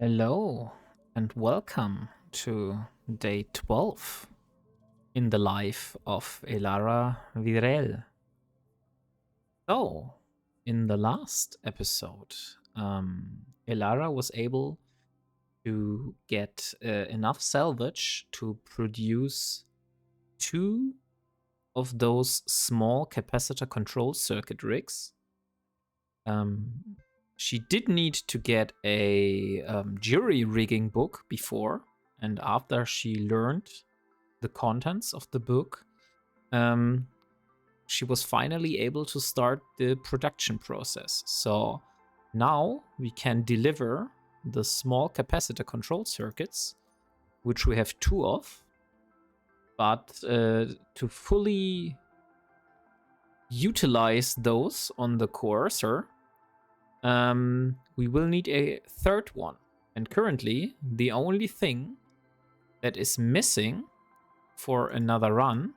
Hello and welcome to day 12 in the life of Elara Virel. So, in the last episode, Elara was able to get enough salvage to produce two of those small capacitor control circuit rigs. She did need to get a jury rigging book before, and after she learned the contents of the book, she was finally able to start the production process. So now we can deliver the small capacitor control circuits, which we have two of, but to fully utilize those on the courser, we will need a third one. And currently, the only thing that is missing for another run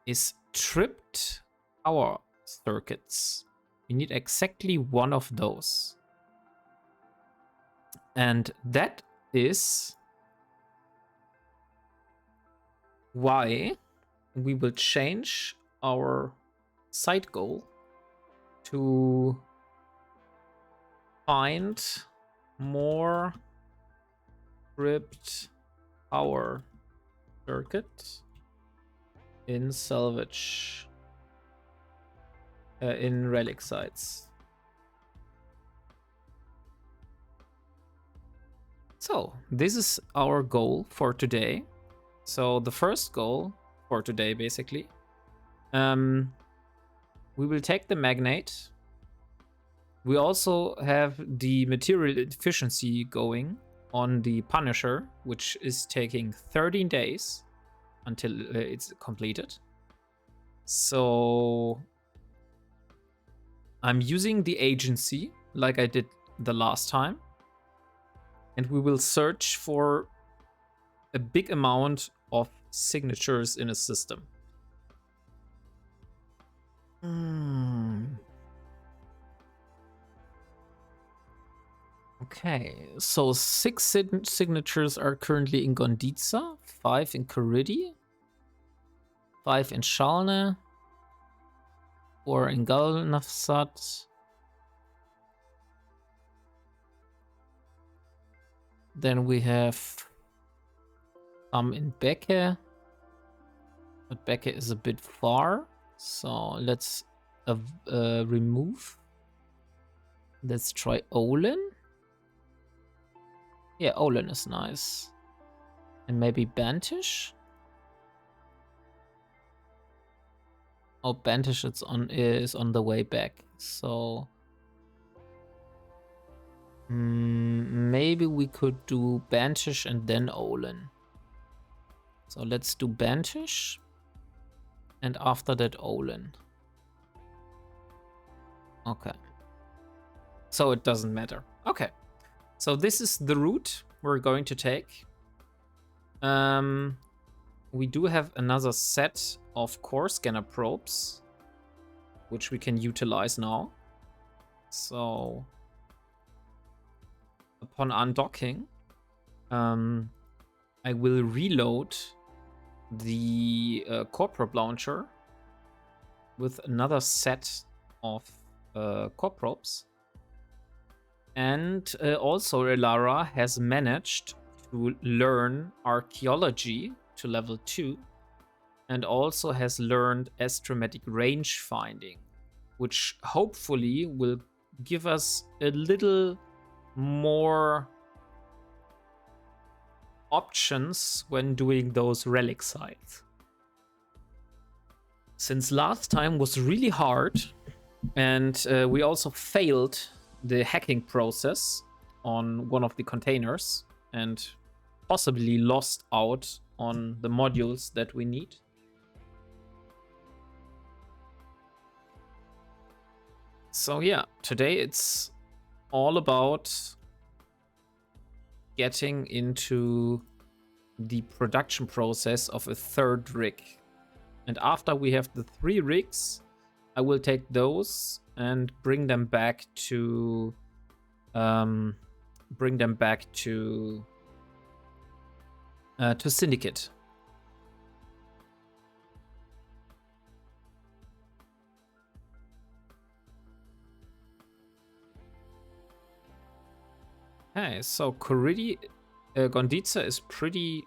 is tripped power circuits. We need exactly one of those. And that is why we will change our side goal to find more tripped power circuit in salvage in relic sites. So this is our goal for today. So the first goal for today, basically, we will take the magnate. We also have the material efficiency going on the Punisher, which is taking 13 days until it's completed. So I'm using the agency like I did the last time. And we will search for a big amount of signatures in a system. Okay, so 6 signatures are currently in Gonditza, 5 in Karidi, 5 in Shalne, 4 in Galnafsat. Then we have some in Beke, but Beke is a bit far, so let's remove. Let's try Olin. Yeah, Olin is nice. And maybe Bantish? Oh, Bantish is on the way back. So maybe we could do Bantish and then Olin. So let's do Bantish. And after that, Olin. Okay. So it doesn't matter. Okay. So this is the route we're going to take. We do have another set of core scanner probes, which we can utilize now. So upon undocking, I will reload the core probe launcher with another set of core probes. And also Elara has managed to learn archaeology to level 2 and also has learned astromatic range finding, which hopefully will give us a little more options when doing those relic sites. Since last time was really hard and we also failed the hacking process on one of the containers and possibly lost out on the modules that we need. So yeah, today it's all about getting into the production process of a third rig. And after we have the 3 rigs, I will take those and bring them back to Syndicate. Okay, so Gonditza is pretty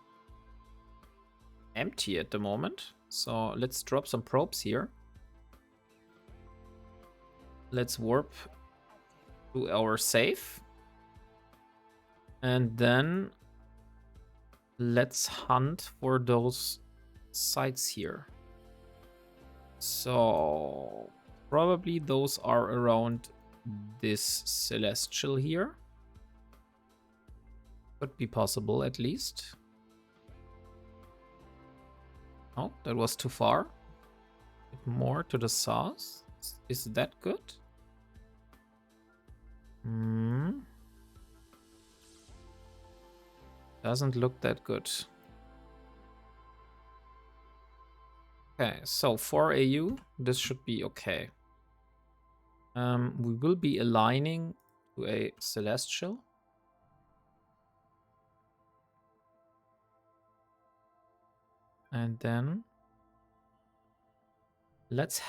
empty at the moment. So let's drop some probes here. Let's warp to our safe. And then let's hunt for those sites here. So probably those are around this celestial here. Could be possible at least. Oh, that was too far. A bit more to the south. Is that good? Doesn't look that good. Okay, so for AU, this should be okay. We will be aligning to a celestial. And then let's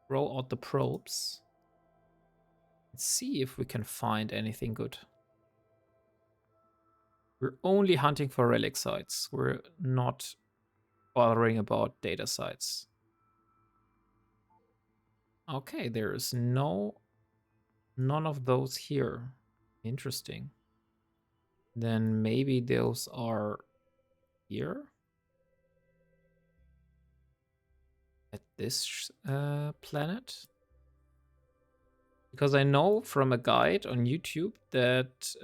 throw out the probes. Let's see if we can find anything good. We're only hunting for relic sites. We're not bothering about data sites. Okay, there is none of those here. Interesting. Then maybe those are here at this planet. Because I know from a guide on YouTube that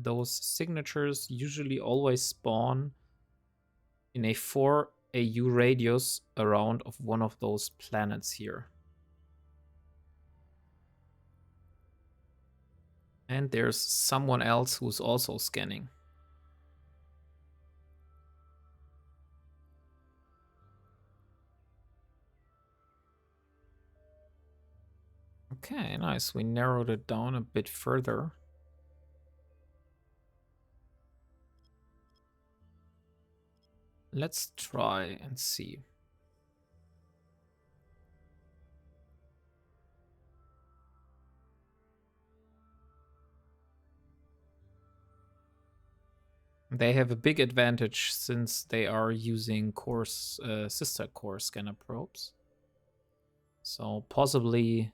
those signatures usually always spawn in a 4 AU radius around of one of those planets here. And there's someone else who's also scanning. Okay, nice. We narrowed it down a bit further. Let's try and see. They have a big advantage since they are using sister core scanner probes. So possibly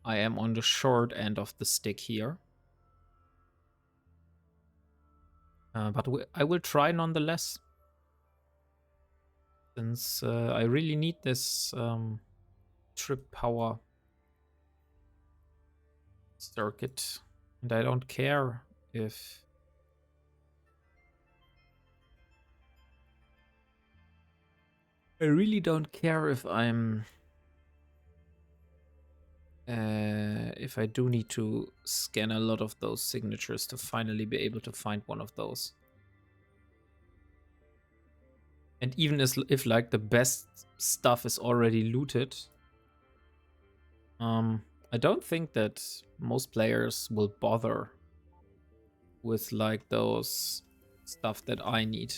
I am on the short end of the stick here. But I will try nonetheless. Since I really need this trip power circuit. And I don't care if... I really don't care if I'm... if I do need to scan a lot of those signatures to finally be able to find one of those. And even if like the best stuff is already looted, I don't think that most players will bother with like those stuff that I need.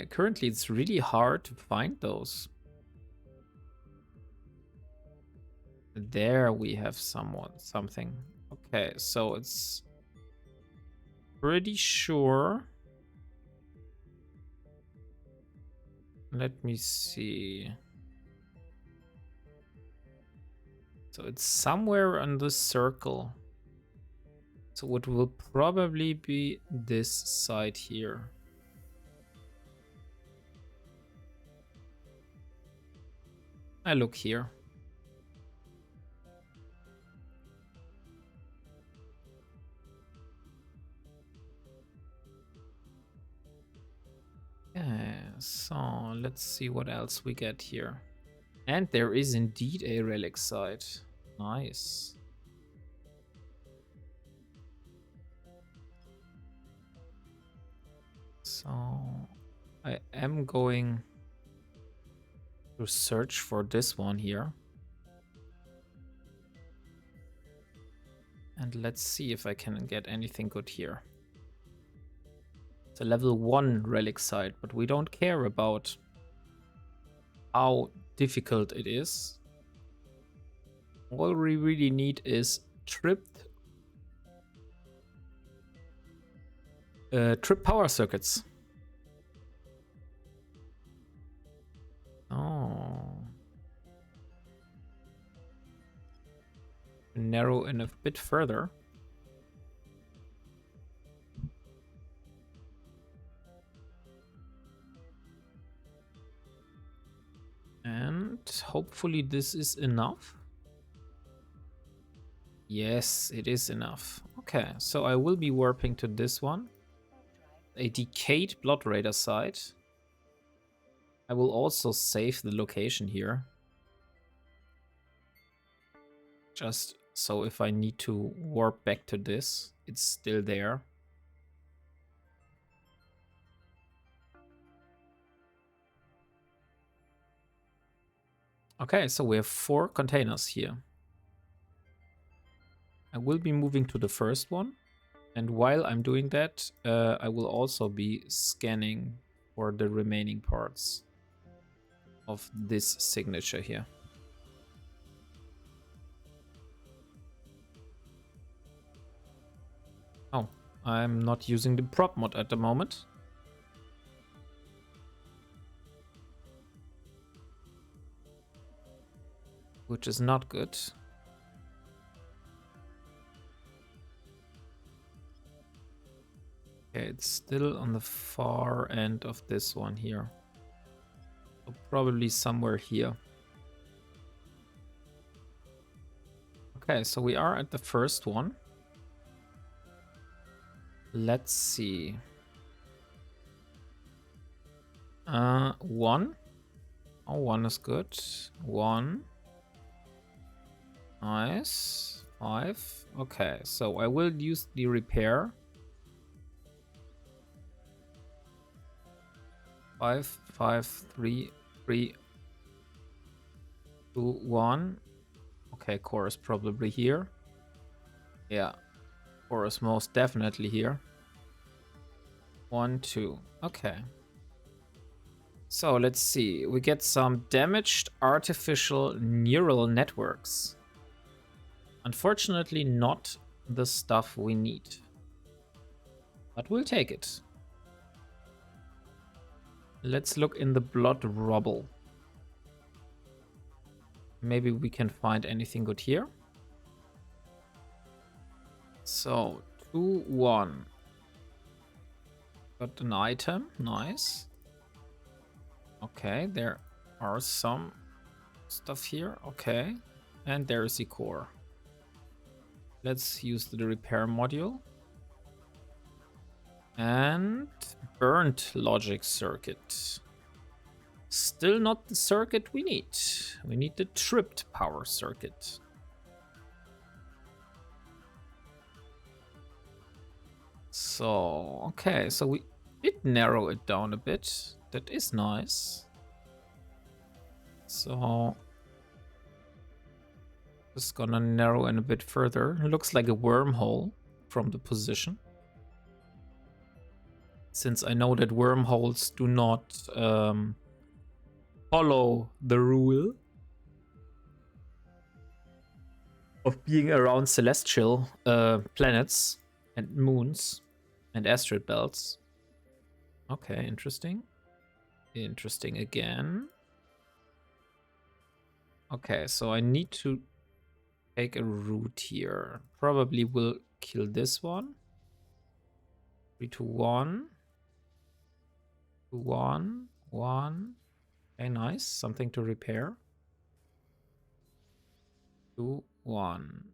Currently it's really hard to find those. There we have something. Okay, so it's pretty sure. Let me see. So it's somewhere on this circle. So it will probably be this side here. I look here. So let's see what else we get here. And there is indeed a relic site. Nice. So I am going to search for this one here. And let's see if I can get anything good here. It's a level 1 relic site, but we don't care about how difficult it is. All we really need is tripped power circuits. Oh. Narrow in a bit further. And hopefully this is enough. Yes, it is enough. Okay, so I will be warping to this one. A decayed Blood Raider site. I will also save the location here. Just so if I need to warp back to this, it's still there. Okay, so we have 4 containers here. I will be moving to the first one. And while I'm doing that, I will also be scanning for the remaining parts of this signature here. Oh, I'm not using the prop mod at the moment. Which is not good. Okay, it's still on the far end of this one here. So probably somewhere here. Okay, so we are at the first one. Let's see. 1. Oh, 1 is good. 1. Nice. 5. Okay, so I will use the repair. 5, 5, 3, 3, 2, 1. Okay, core is probably here. Yeah, core is most definitely here. 1, 2. Okay. So let's see. We get some damaged artificial neural networks. Unfortunately, not the stuff we need. But we'll take it. Let's look in the blood rubble. Maybe we can find anything good here. So, 2, 1. Got an item. Nice. Okay, there are some stuff here. Okay. And there is the core. Let's use the repair module. And burnt logic circuit. Still not the circuit we need. We need the tripped power circuit. So, okay, so we did narrow it down a bit. That is nice. So, just gonna narrow in a bit further. It looks like a wormhole from the position. Since I know that wormholes do not follow the rule of being around celestial planets and moons and asteroid belts. Okay, interesting. Interesting again. Okay, so I need to take a route here. Probably will kill this one. 3, 2, 1. 2, 1. 1. Okay, nice. Something to repair. 2, 1.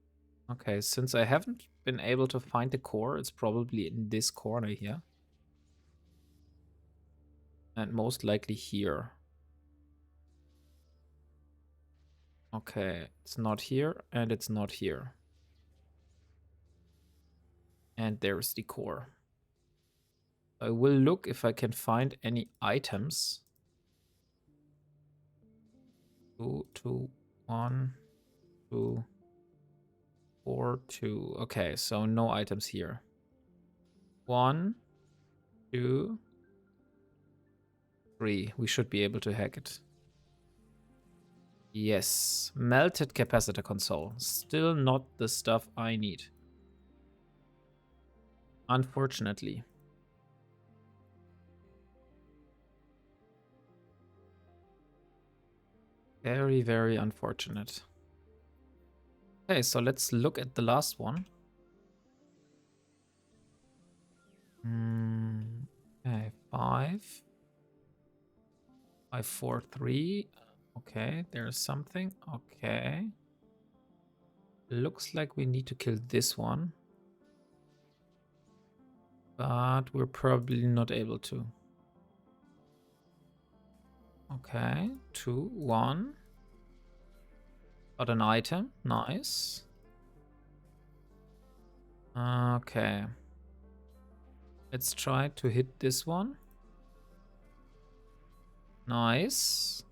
Okay, since I haven't been able to find the core, it's probably in this corner here. And most likely here. Okay, it's not here, and it's not here. And there's the core. I will look if I can find any items. 2, 2, 1, 2, 4, 2. Okay, so no items here. 1, 2, 3. We should be able to hack it. Yes. Melted capacitor console. Still not the stuff I need. Unfortunately. Very, very unfortunate. Okay, so let's look at the last one. Okay, 5. 5, 4, 3. Okay, there's something. Okay. Looks like we need to kill this one. But we're probably not able to. Okay, 2, 1. Got an item. Nice. Okay. Let's try to hit this one. Nice.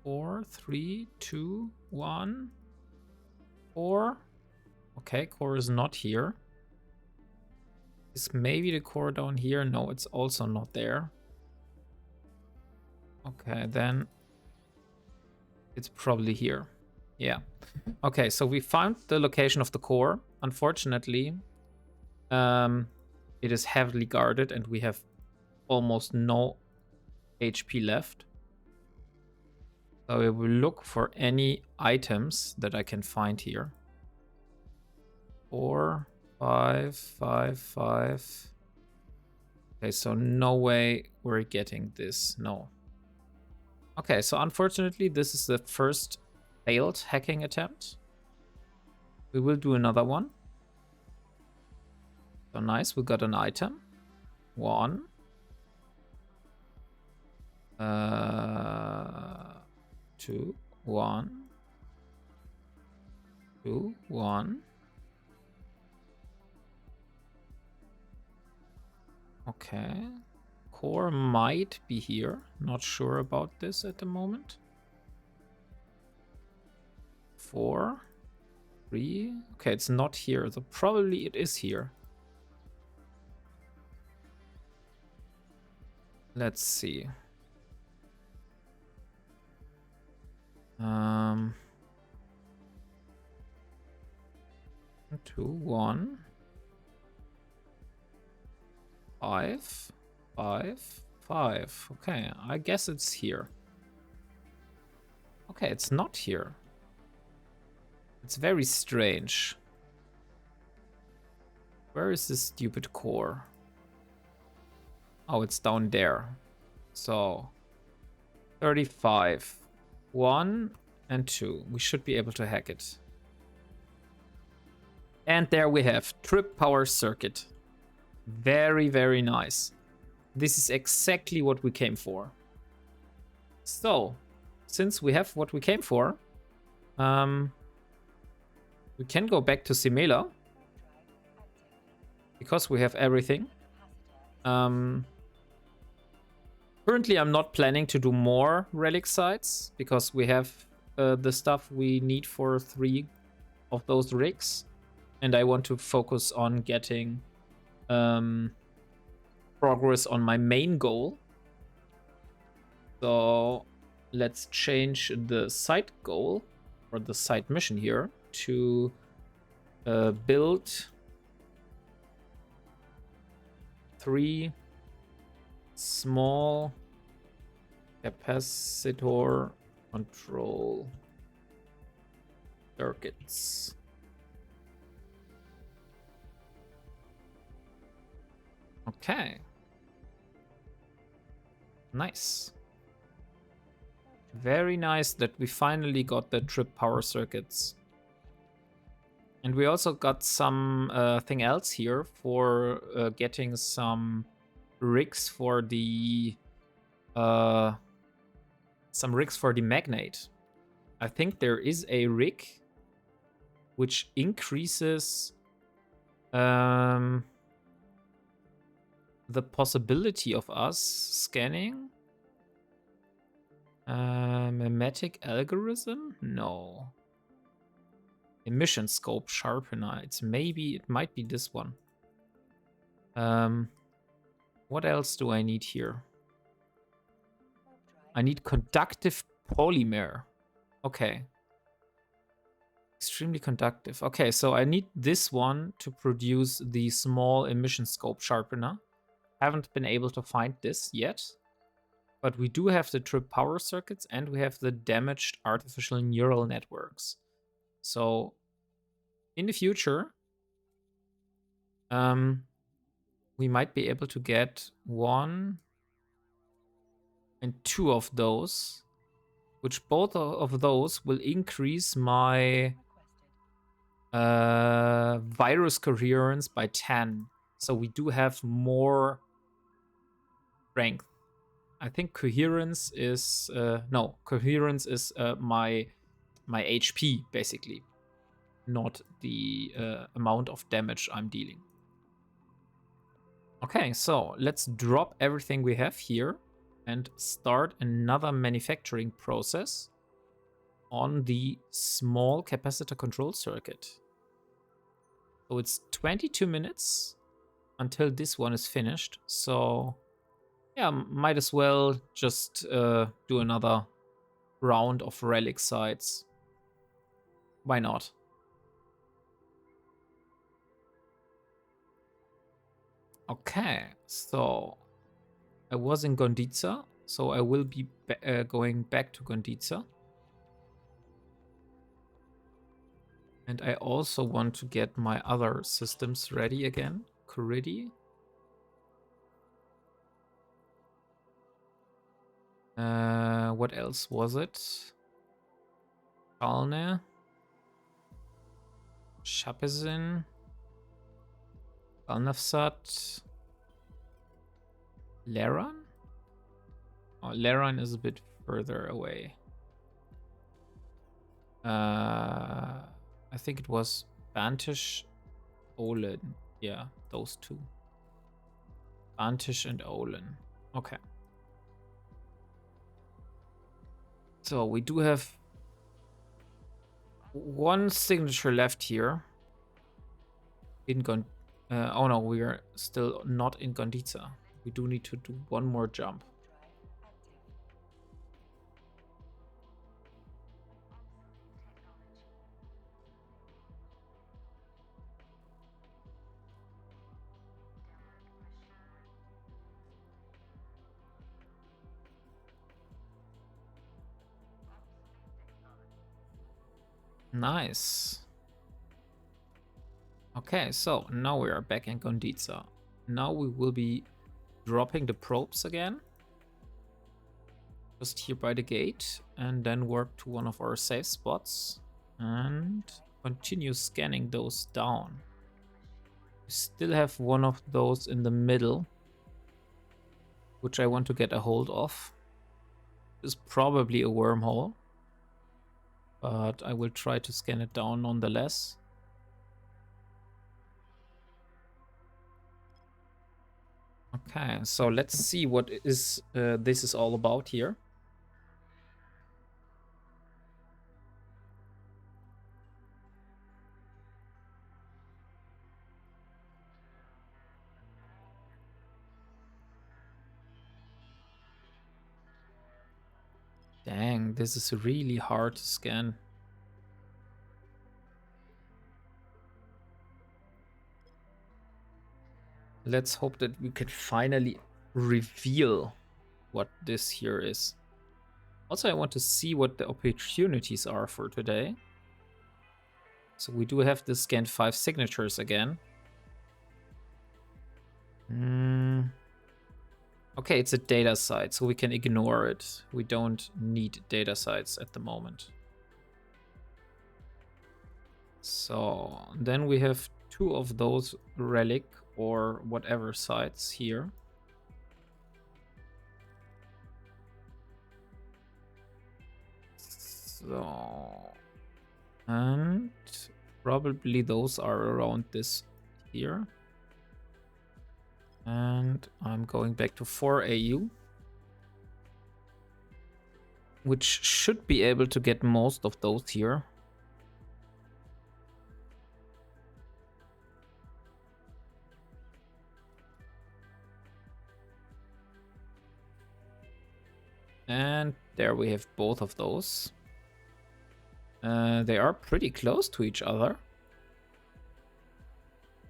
4, 3, 2, 1. 4. Okay, core is not here. Is maybe the core down here? No, it's also not there. Okay, then it's probably here. Yeah. Okay, so we found the location of the core. Unfortunately, it is heavily guarded and we have almost no HP left. So I will look for any items that I can find here. 4, 5, 5, 5. Okay, so no way we're getting this. No. Okay, so unfortunately, this is the first failed hacking attempt. We will do another one. So nice, we got an item. 1. 2, 1. 2, 1. Okay. Core might be here. Not sure about this at the moment. 4, 3. Okay, it's not here. So probably it is here. Let's see. 2, 1. 5, 5, 5. Okay, I guess it's here. Okay, it's not here. It's very strange. Where is this stupid core? Oh, it's down there. So 35. 1 and 2. We should be able to hack it. And there we have trip power circuit. Very, very nice. This is exactly what we came for. So, since we have what we came for, we can go back to Simela. Because we have everything. Currently, I'm not planning to do more relic sites because we have the stuff we need for 3 of those rigs. And I want to focus on getting progress on my main goal. So let's change the side goal or the side mission here to build 3 small capacitor control circuits. Okay. Nice. Very nice that we finally got the trip power circuits. And we also got some thing else here for getting some rigs for the magnate. I think there is a rig which increases the possibility of us scanning mimetic algorithm? No. Emission scope sharpener. It might be this one. What else do I need here? I need conductive polymer. Okay. Extremely conductive. Okay, so I need this one to produce the small emission scope sharpener. Haven't been able to find this yet. But we do have the trip power circuits and we have the damaged artificial neural networks. So in the future, we might be able to get 1 and 2 of those, which both of those will increase my virus coherence by 10. So we do have more strength. I think coherence is my HP basically, not the amount of damage I'm dealing. Okay, so let's drop everything we have here and start another manufacturing process on the small capacitor control circuit. So it's 22 minutes until this one is finished. So yeah, might as well just do another round of relic sites. Why not? Okay, so I was in Gonditza, so I will be going back to Gonditza. And I also want to get my other systems ready again. Kuridi. What else was it? Kalne. Shapezin. Kalnafsat. Leran? Oh, Leran is a bit further away. I think it was Bantish, Olin. Yeah, those two. Bantish and Olin. Okay. So we do have one signature left here. In oh no, we are still not in Gonditza. We do need to do one more jump. Nice. Okay, so now we are back in Gonditza. Now we will be dropping the probes again. Just here by the gate. And then work to one of our safe spots. And continue scanning those down. We still have one of those in the middle, which I want to get a hold of. This is probably a wormhole, but I will try to scan it down nonetheless. Okay, so let's see what this is all about here. Dang, this is really hard to scan. Let's hope that we can finally reveal what this here is. Also, I want to see what the opportunities are for today. So we do have the scanned 5 signatures again. Okay, it's a data site, so we can ignore it. We don't need data sites at the moment. So then we have 2 of those relic or whatever sites here. So, and probably those are around this here. And And I'm going back to 4 AU, which should be able to get most of those here. And there we have both of those. They are pretty close to each other.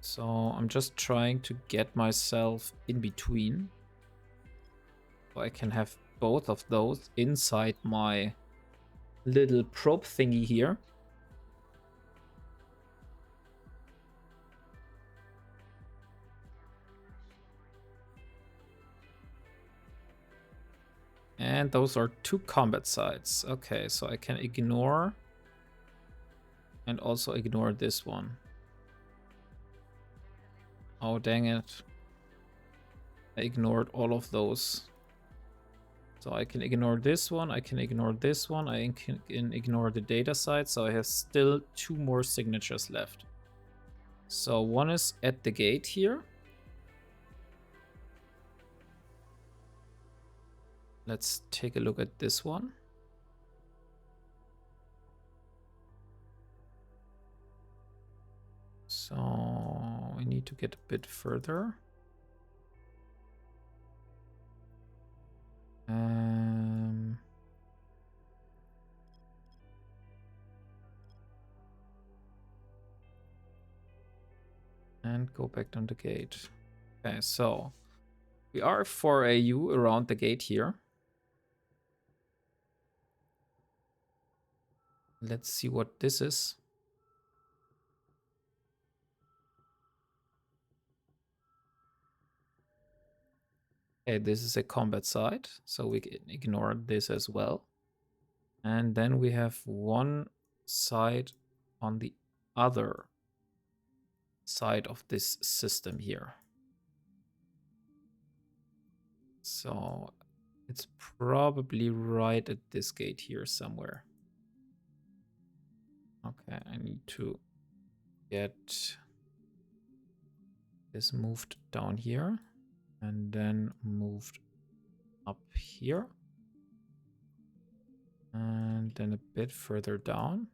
So I'm just trying to get myself in between. So I can have both of those inside my little probe thingy here. And those are 2 combat sites. Okay, so I can ignore and also ignore this one. Oh, dang it. I ignored all of those. So I can ignore this one, I can ignore this one, I can ignore the data site, so I have still 2 more signatures left. So one is at the gate here. Let's take a look at this one. So I need to get a bit further. And go back on the gate. Okay, so we are 4 AU around the gate here. Let's see what this is. Okay, this is a combat site, so we can ignore this as well. And then we have one side on the other side of this system here. So it's probably right at this gate here somewhere. Okay, I need to get this moved down here and then moved up here. And then a bit further down.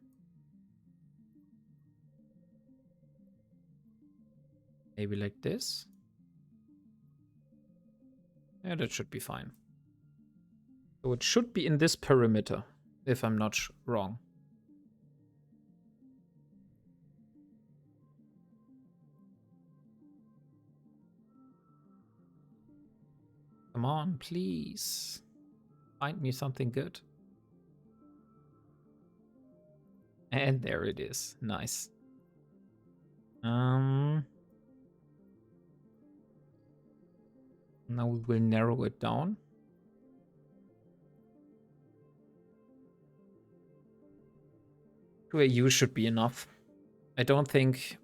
Maybe like this. Yeah, that should be fine. So it should be in this perimeter, if I'm not wrong. Come on, please. Find me something good. And there it is. Nice. Now we will narrow it down. Two AU should be enough. I don't think...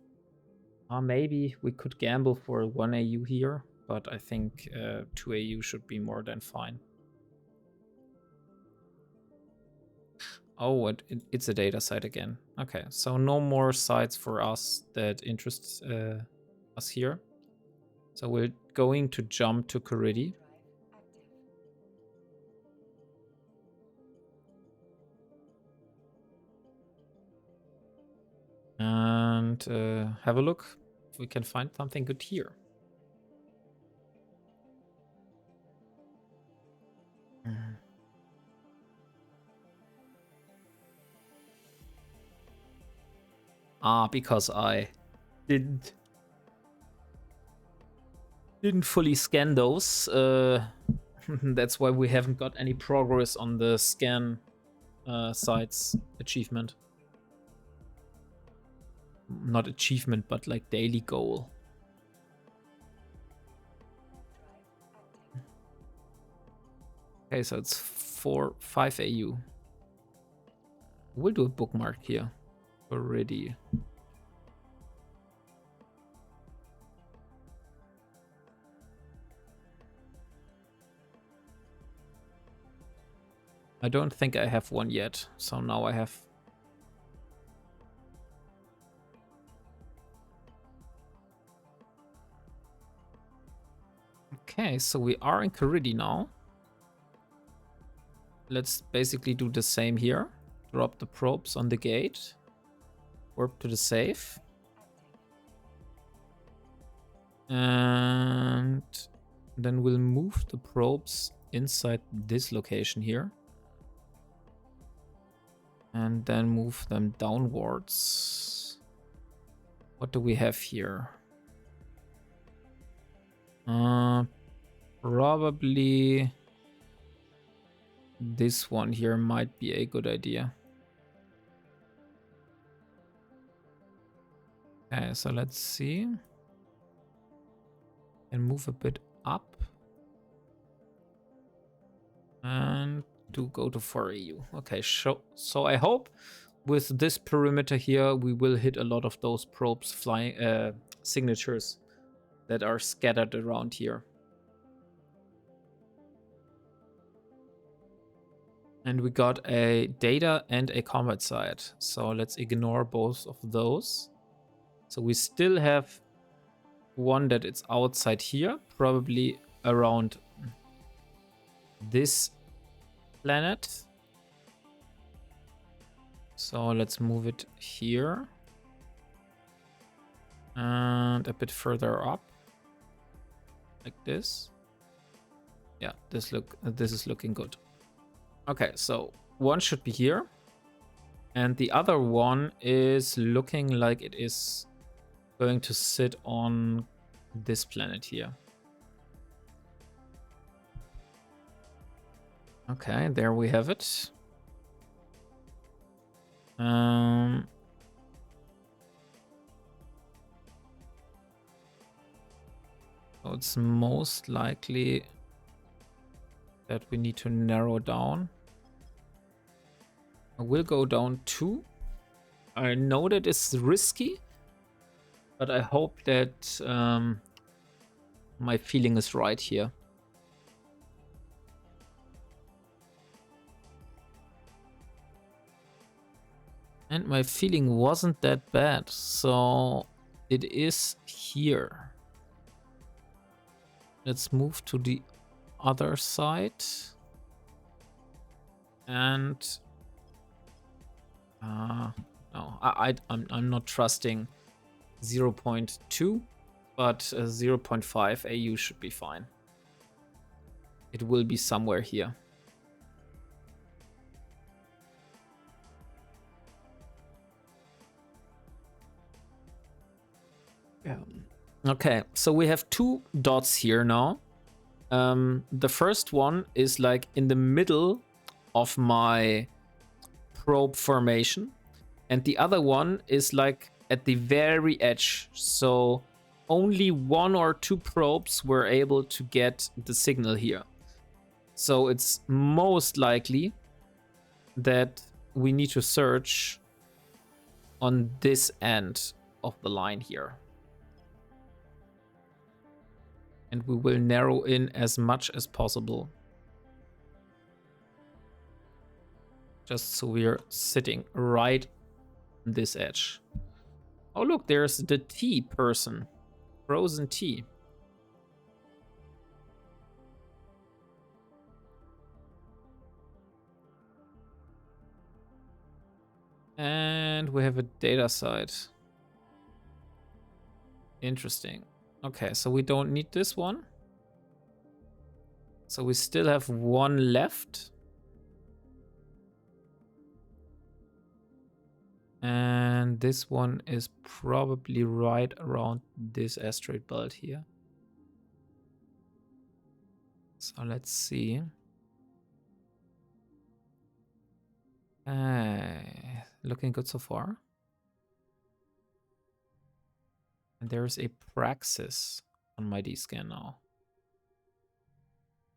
maybe we could gamble for 1 AU here, but I think 2 AU should be more than fine. Oh, it's a data site again. Okay, so no more sites for us that interest us here. So we're going to jump to Kuridi. And have a look if we can find something good here. Because I didn't fully scan those. That's why we haven't got any progress on the scan sites achievement. Not achievement, but like daily goal. Okay, so it's 5 AU. We'll do a bookmark here already. I don't think I have one yet, so now I have. Okay, so we are in Caridi now. Let's basically do the same here. Drop the probes on the gate. Warp to the safe. And then we'll move the probes inside this location here. And then move them downwards. What do we have here? Probably this one here might be a good idea. Okay, so let's see. And move a bit up. And to go to 4AU. Okay, so I hope with this perimeter here, we will hit a lot of those probes flying signatures that are scattered around here. And we got a data and a combat site. So let's ignore both of those. So we still have one that it's outside here, probably around this planet. So let's move it here. And a bit further up. Like this. Yeah, this is looking good. Okay, so one should be here. And the other one is looking like it is going to sit on this planet here. Okay, there we have it. So it's most likely that we need to narrow down. I will go down 2. I know that it's risky, but I hope that my feeling is right here. And my feeling wasn't that bad, so it is here. Let's move to the other side. And no, I'm not trusting 0.2, but 0.5 AU should be fine. It will be somewhere here. Yeah. Okay, so we have 2 dots here now. The first one is like in the middle of my probe formation, and the other one is like at the very edge. So only 1 or 2 probes were able to get the signal here. So it's most likely that we need to search on this end of the line here. And we will narrow in as much as possible. Just so we're sitting right on this edge. Oh look, there's the tea person. Frozen tea. And we have a data site. Interesting. Okay, so we don't need this one. So we still have 1 left. And this one is probably right around this asteroid belt here. So let's see. Looking good so far. And there's a Praxis on my D-scan now.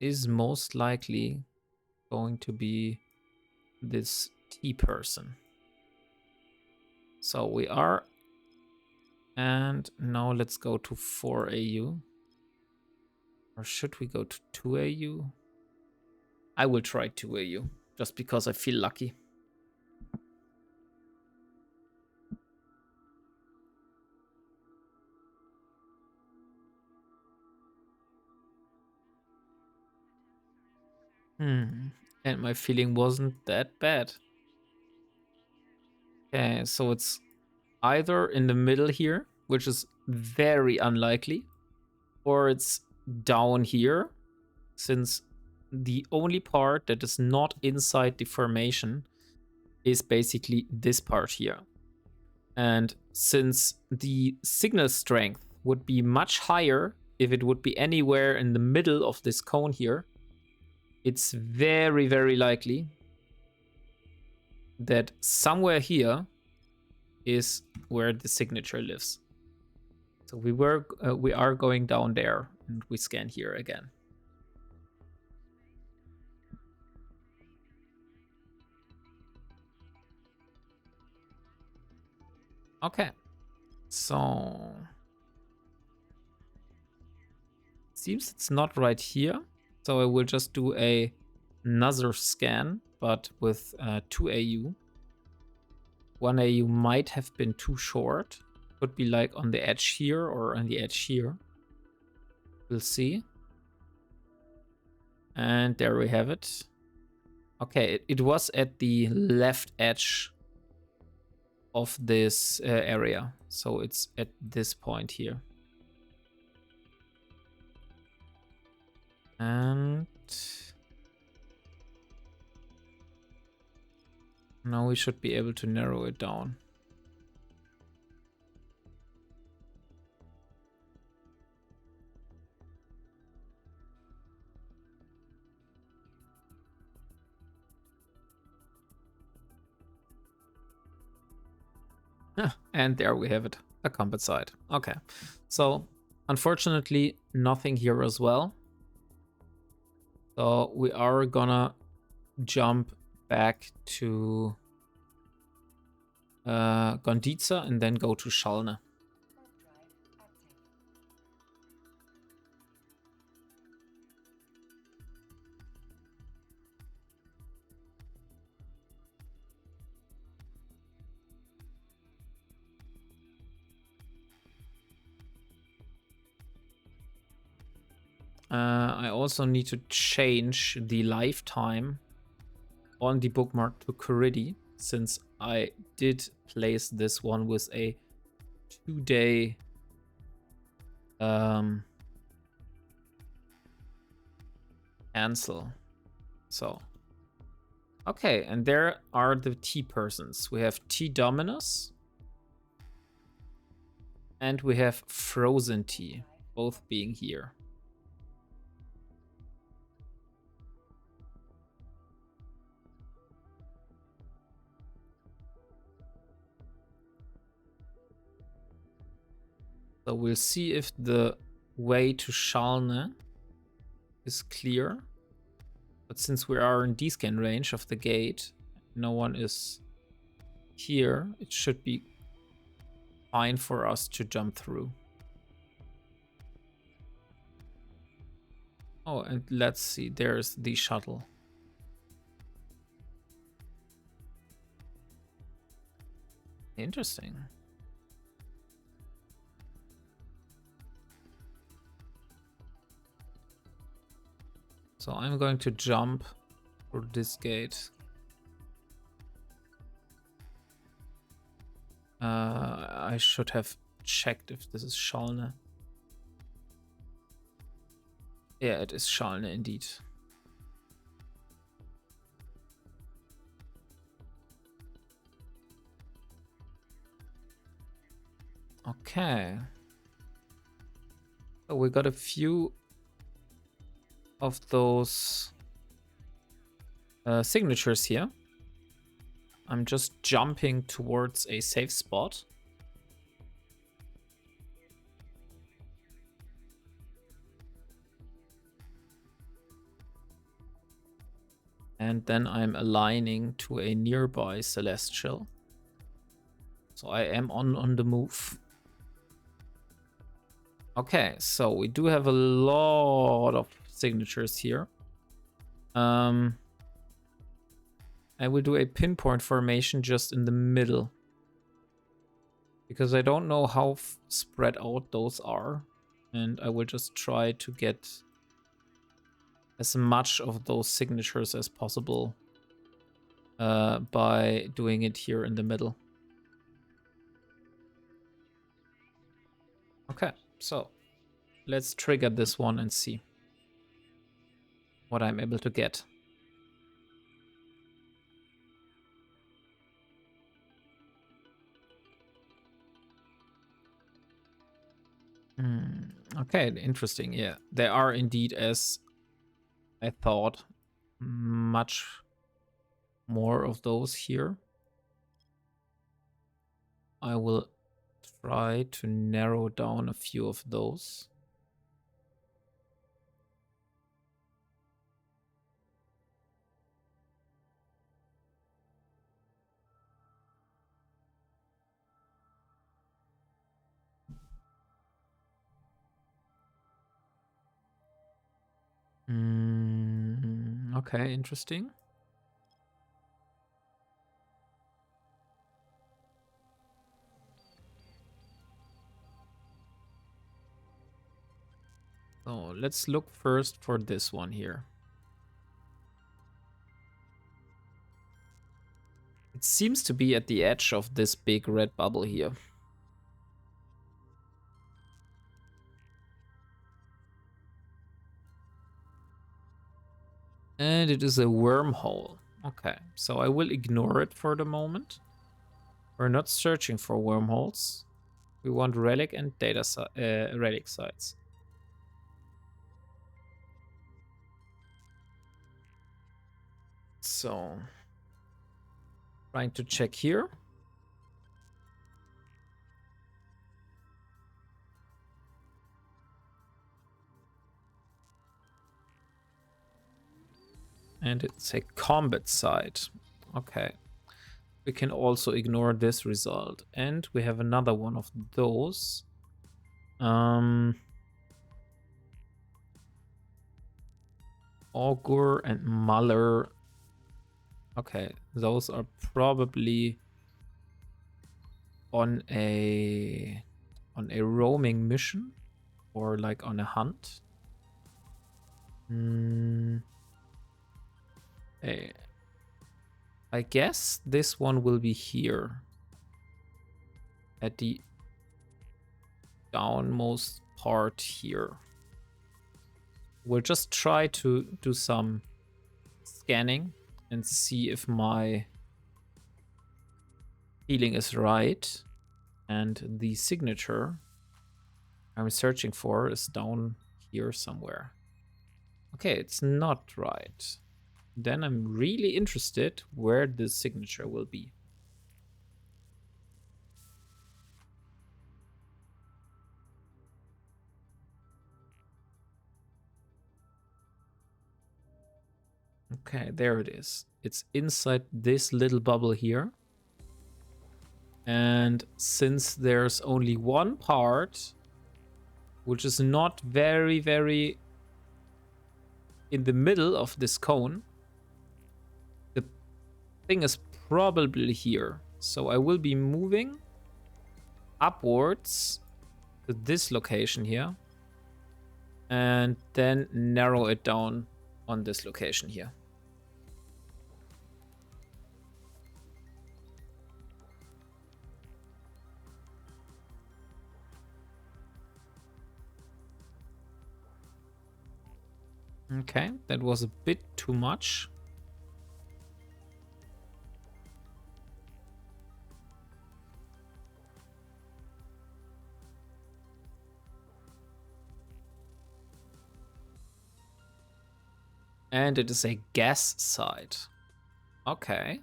Is most likely going to be this T person. So we are. And now let's go to 4AU. Or should we go to 2AU? I will try 2AU just because I feel lucky. And my feeling wasn't that bad. Okay, so it's either in the middle here, which is very unlikely, or it's down here, since the only part that is not inside the formation is basically this part here. And since the signal strength would be much higher if it would be anywhere in the middle of this cone here, it's very, very likely that somewhere here is where the signature lives. So we are going down there, and we scan here again. Okay, so seems it's not right here. So I will just do another scan, but with 2 AU. 1 AU might have been too short. Could be like on the edge here or on the edge here. We'll see. And there we have it. Okay, it was at the left edge of this area. So it's at this point here. And now we should be able to narrow it down. And there we have it, a combat site. Okay, so unfortunately nothing here as well. So we are gonna jump back to Gonditza and then go to Schalne. I also need to change the lifetime on the bookmark to Kuridi, since I did place this one with a 2-day cancel. So okay, and there are the T persons. We have T Dominus and we have Frozen T, both being here. So we'll see if the way to Schalne is clear. But since we are in D-scan range of the gate, no one is here, it should be fine for us to jump through. Oh, and let's see, there's the shuttle. Interesting. So I'm going to jump through this gate. I should have checked if this is Schalne. Yeah, it is Schalne indeed. Okay. So we got a few of those signatures here. I'm just jumping towards a safe spot. And then I'm aligning to a nearby celestial. So I am on the move. Okay, so we do have a lot of signatures here. I will do a pinpoint formation just in the middle, because I don't know how spread out those are, and I will just try to get as much of those signatures as possible by doing it here in the middle. Okay, so let's trigger this one and see what I'm able to get. Okay, interesting. Yeah, there are indeed, as I thought, much more of those here. I will try to narrow down a few of those. Okay, interesting. So let's look first for this one here. It seems to be at the edge of this big red bubble here. And it is a wormhole. Okay, so I will ignore it for the moment. We're not searching for wormholes. We want relic and relic sites. So, trying to check here. And it's a combat site. Okay. We can also ignore this result. And we have another one of those. Augur and Muller. Okay, those are probably on a roaming mission or like on a hunt. Hey, I guess this one will be here at the downmost part here. We'll just try to do some scanning and see if my feeling is right. And the signature I'm searching for is down here somewhere. Okay, it's not right. Then I'm really interested where the signature will be. Okay, there it is. It's inside this little bubble here. And since there's only one part, which is not very, very in the middle of this cone, the thing is probably here. So I will be moving upwards to this location here and then narrow it down on this location here. Okay, that was a bit too much. And it is a gas site. Okay.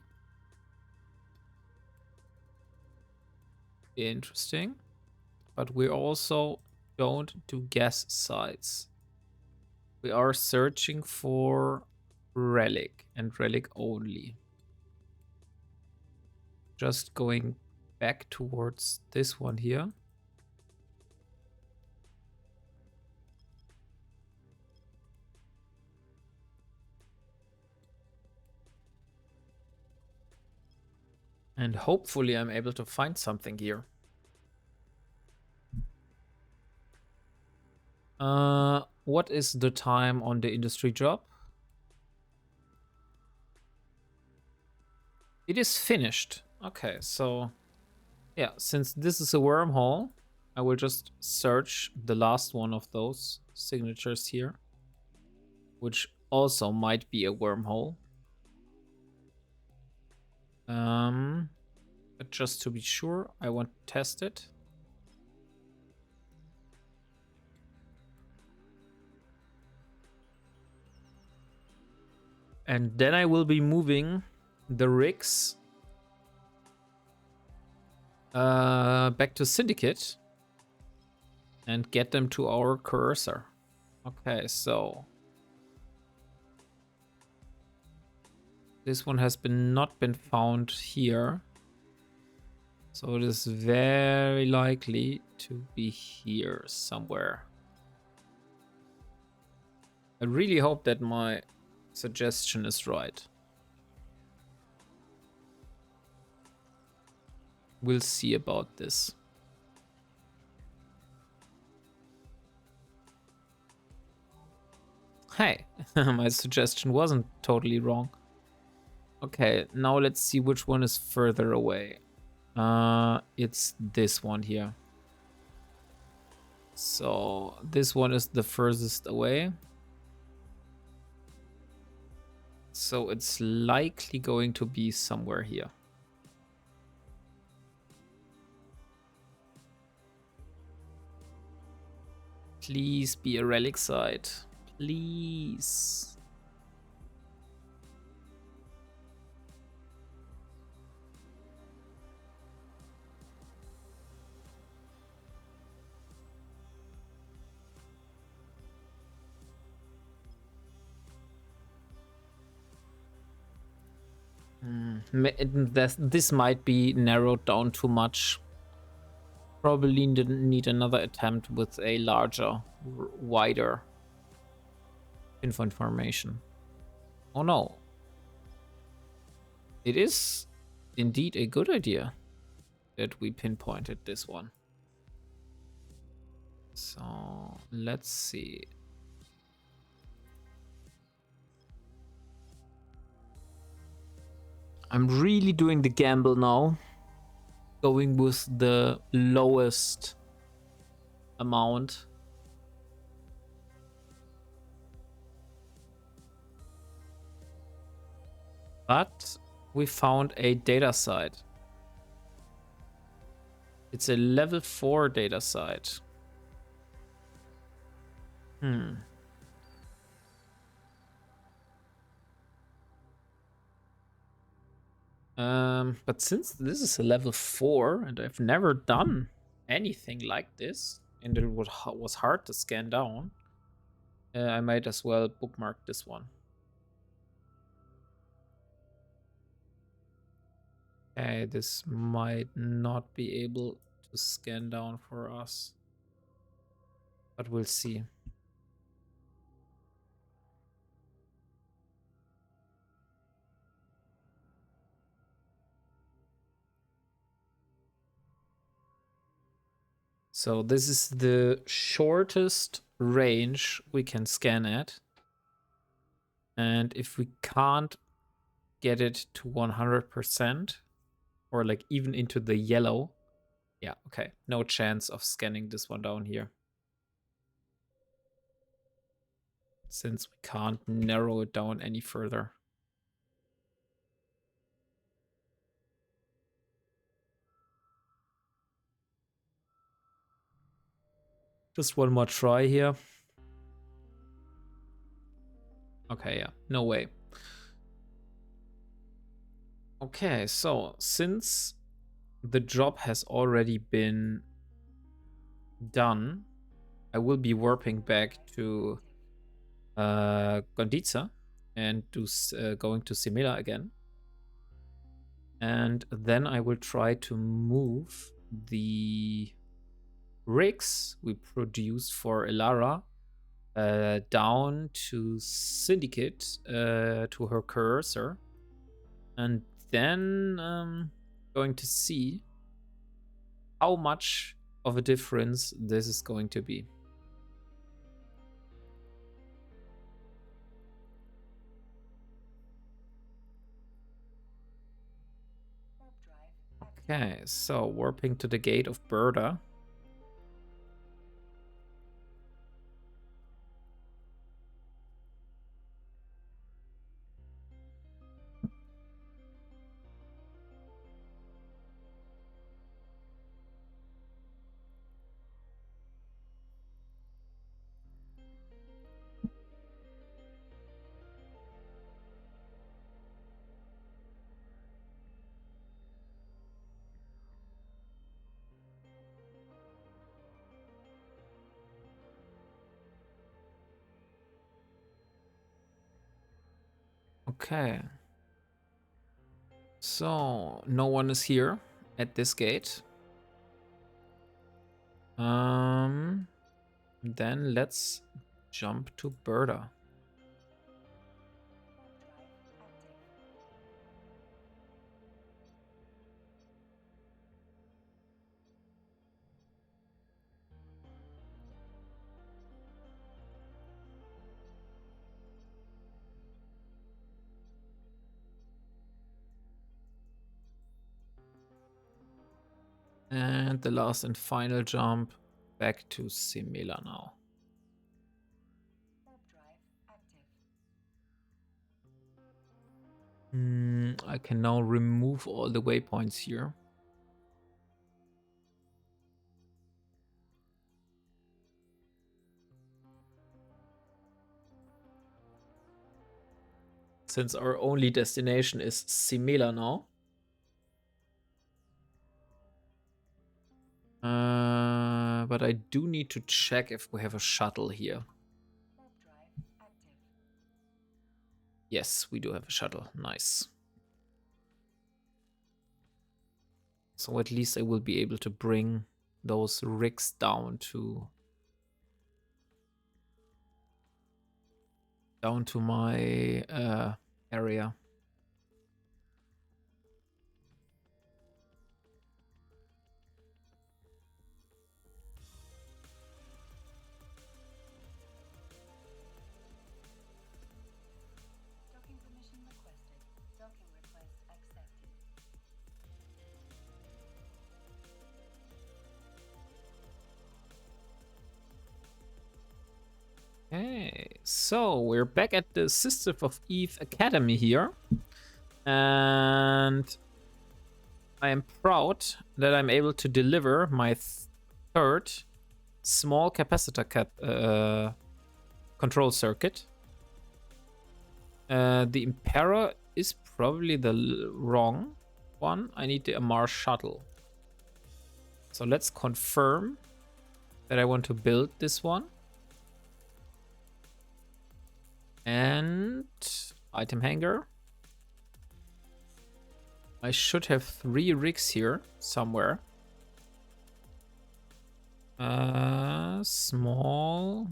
Interesting. But we also don't do gas sites. We are searching for relic and relic only. Just going back towards this one here. And hopefully I'm able to find something here. what is the time on the industry job? It is finished. Okay, so yeah, since this is a wormhole, I will just search the last one of those signatures here, which also might be a wormhole. But just to be sure, I want to test it. And then I will be moving the rigs back to Syndicate and get them to our cursor. Okay, so this one has not been found here. So it is very likely to be here somewhere. I really hope that my suggestion is right. We'll see about this. Hey, my suggestion wasn't totally wrong. Okay, now let's see which one is further away. It's this one here. So this one is the furthest away. So it's likely going to be somewhere here. Please be a relic site. Please. This might be narrowed down too much. Probably need another attempt with a larger, wider info information. Oh no. It is indeed a good idea that we pinpointed this one. So let's see. I'm really doing the gamble now, going with the lowest amount. But we found a data site. It's a level 4 data site. But since this is a level 4 and I've never done anything like this, and it was hard to scan down, I might as well bookmark this one. Okay, this might not be able to scan down for us, but we'll see. So this is the shortest range we can scan at. And if we can't get it to 100%, or like even into the yellow, yeah, okay, no chance of scanning this one down here, since we can't narrow it down any further. Just one more try here. Okay, yeah, no way. Okay, so since the job has already been done, I will be warping back to Gonditza and going to Simila again. And then I will try to move the rigs we produced for Elara down to Syndicate, to her cursor. And then going to see how much of a difference this is going to be. Okay, so warping to the gate of Berda. Okay. So, no one is here at this gate. Then let's jump to Berda. And the last and final jump back to Simela now. I can now remove all the waypoints here. Since our only destination is Simela now. But I do need to check if we have a shuttle here. Yes, we do have a shuttle. Nice. So at least I will be able to bring those rigs down to my area. Okay, so we're back at the Sisters of Eve Academy here. And I am proud that I'm able to deliver my third small capacitor control circuit. The Emperor is probably the wrong one. I need the Amar shuttle. So let's confirm that I want to build this one. And item hangar. I should have 3 rigs here somewhere. Small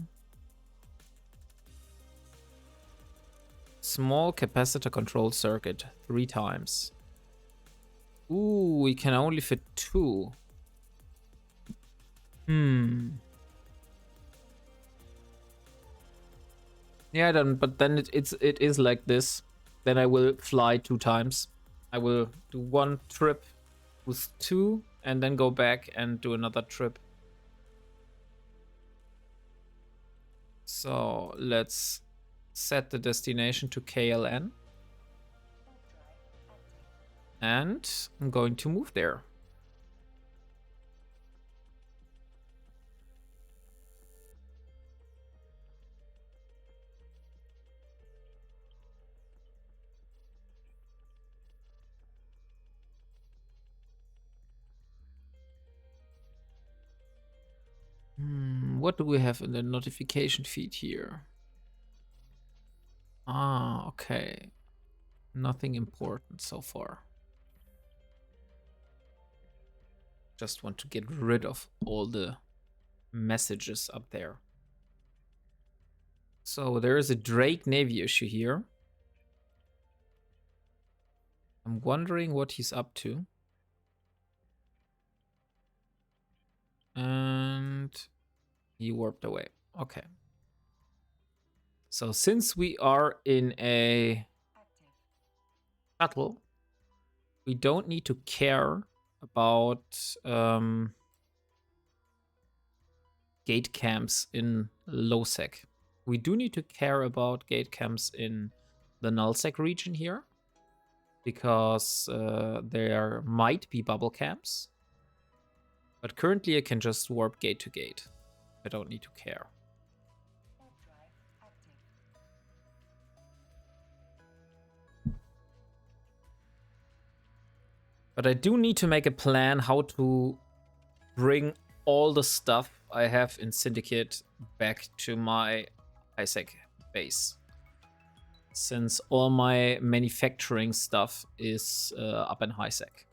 capacitor control circuit 3 times. Ooh, we can only fit 2. Yeah, but then it is like this. Then I will fly 2 times. I will do 1 trip with 2 and then go back and do another trip. So let's set the destination to KLN. And I'm going to move there. What do we have in the notification feed here? Ah, okay. Nothing important so far. Just want to get rid of all the messages up there. So there is a Drake Navy issue here. I'm wondering what he's up to. And he warped away. Okay. So since we are in a shuttle, we don't need to care about gate camps in low-sec. We do need to care about gate camps in the null-sec region here, because there might be bubble camps. But currently I can just warp gate to gate. I don't need to care. But I do need to make a plan how to bring all the stuff I have in Syndicate back to my ISEC base, since all my manufacturing stuff is up in HiSec.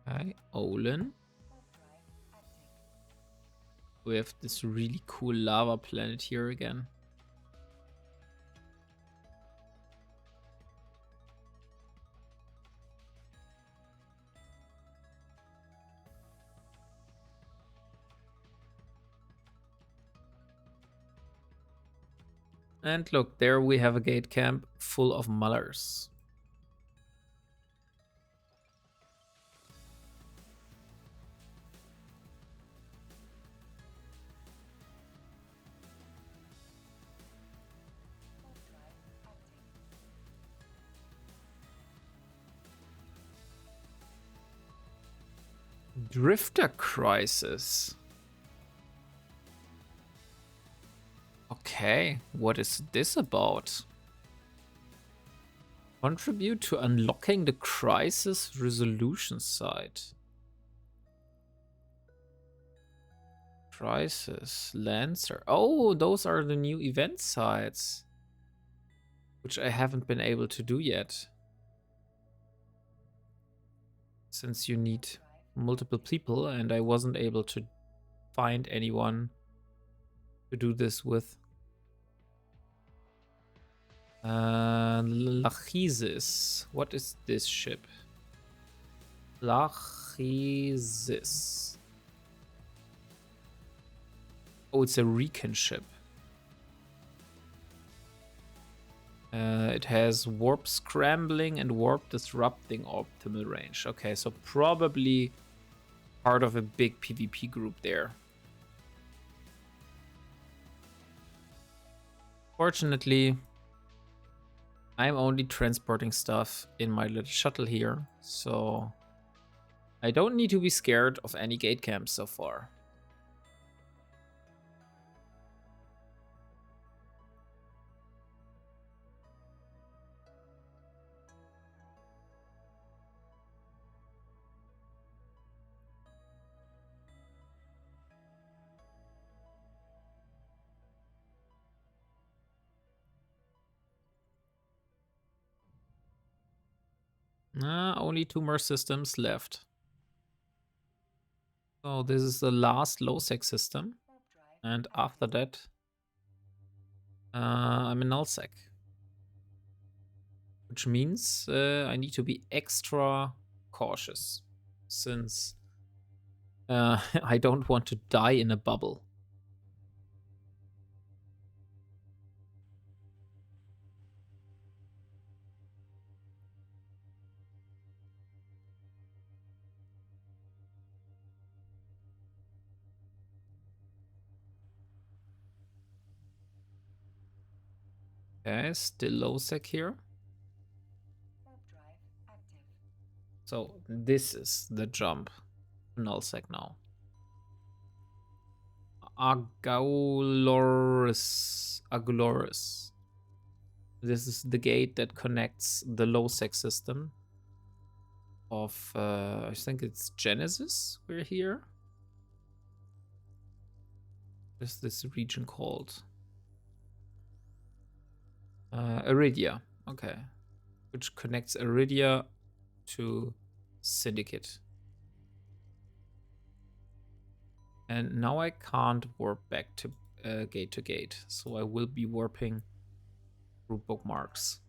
Okay, Olin. We have this really cool lava planet here again. And look, there we have a gate camp full of mullers. Drifter Crisis. Okay, what is this about? Contribute to unlocking the crisis resolution site. Crisis, Lancer. Oh, those are the new event sites, which I haven't been able to do yet, since you need multiple people and I wasn't able to find anyone to do this with. Lachesis. What is this ship? Lachesis. Oh, it's a recon ship. It has warp scrambling and warp disrupting optimal range. Okay, so probably part of a big PvP group there. Fortunately, I'm only transporting stuff in my little shuttle here, so I don't need to be scared of any gate camps so far. Only 2 more systems left. So this is the last low-sec system. And after that, I'm in null-sec. Which means I need to be extra cautious, since I don't want to die in a bubble. Okay, still low sec here. So this is the jump. Null sec now. Agulorus. This is the gate that connects the low sec system of, I think it's Genesis. We're here. What is this region called? Iridia. Okay. Which connects Iridia to Syndicate. And now I can't warp back to gate, so I will be warping through bookmarks.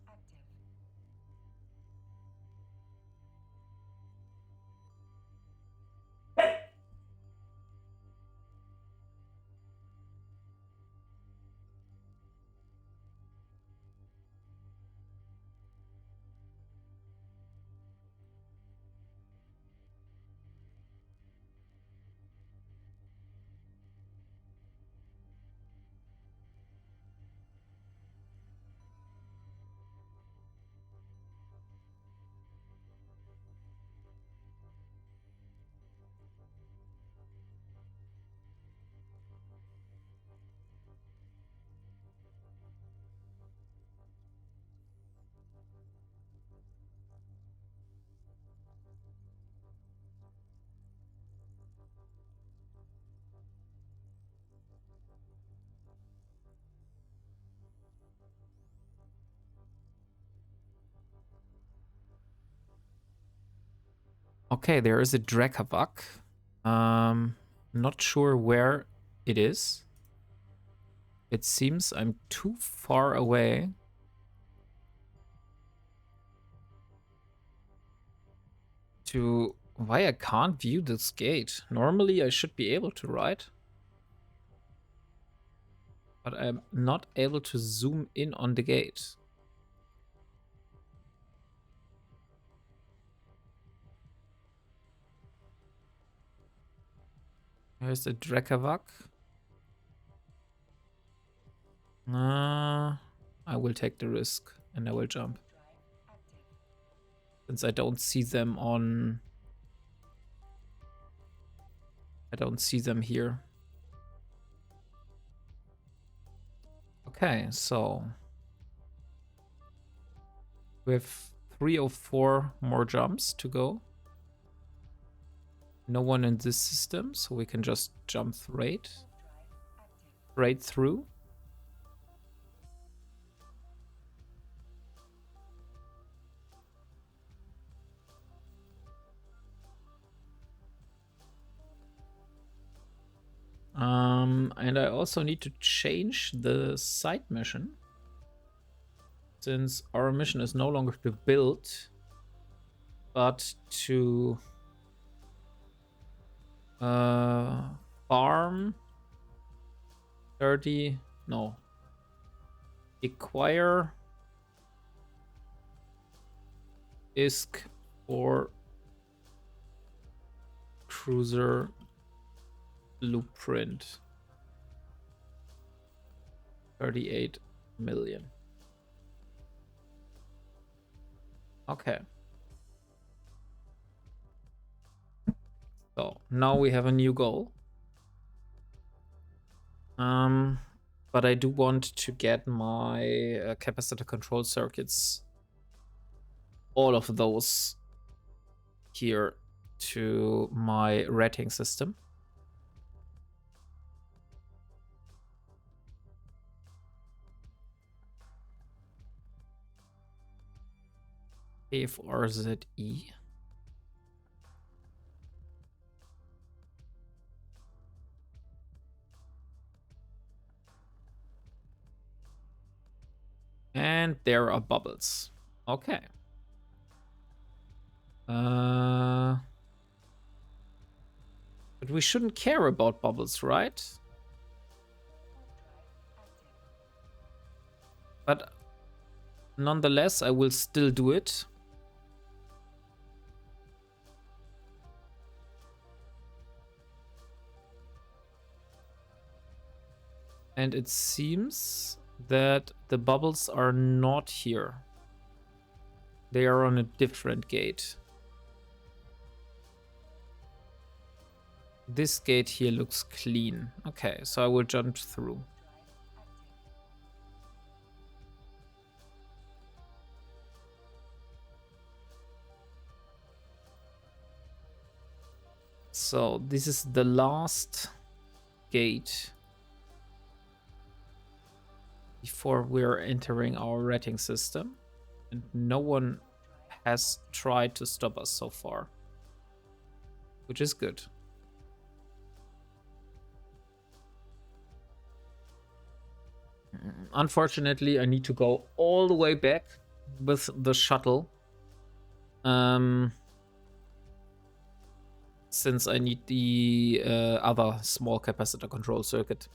Okay, there is a Drakavak. Not sure where it is. It seems I'm too far away to... Why I can't view this gate? Normally I should be able to, right? But I'm not able to zoom in on the gate. Here's the Drakavak. I will take the risk and I will jump. Since I don't see them on... I don't see them here. Okay, so... we have 3 or 4 more jumps to go. No one in this system, so we can just jump straight through. And I also need to change the side mission, since our mission is no longer to build, but to farm 30, no, acquire ISK for cruiser blueprint. 38 million. Okay. So now we have a new goal. But I do want to get my capacitor control circuits, all of those here, to my rating system. KFRZE. And there are bubbles. Okay. But we shouldn't care about bubbles, right? But nonetheless, I will still do it. And it seems that the bubbles are not here. They are on a different gate. This gate here looks clean. Okay, so I will jump through. So this is the last gate before we're entering our rating system, and no one has tried to stop us so far, which is good. Unfortunately, I need to go all the way back with the shuttle. Since I need the other small capacitor control circuit.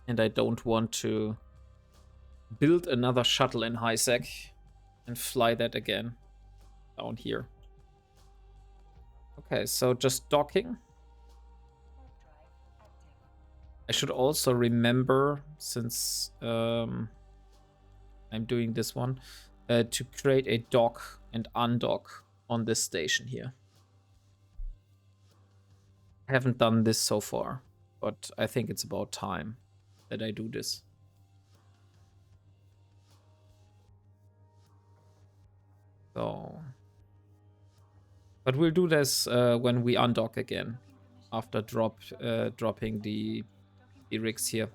And I don't want to build another shuttle in high sec and fly that again down here. Okay, so just docking. I should also remember, since I'm doing this one, to create a dock and undock on this station here. I haven't done this so far, but I think it's about time that I do this. So, but we'll do this when we undock again, after dropping the rigs here.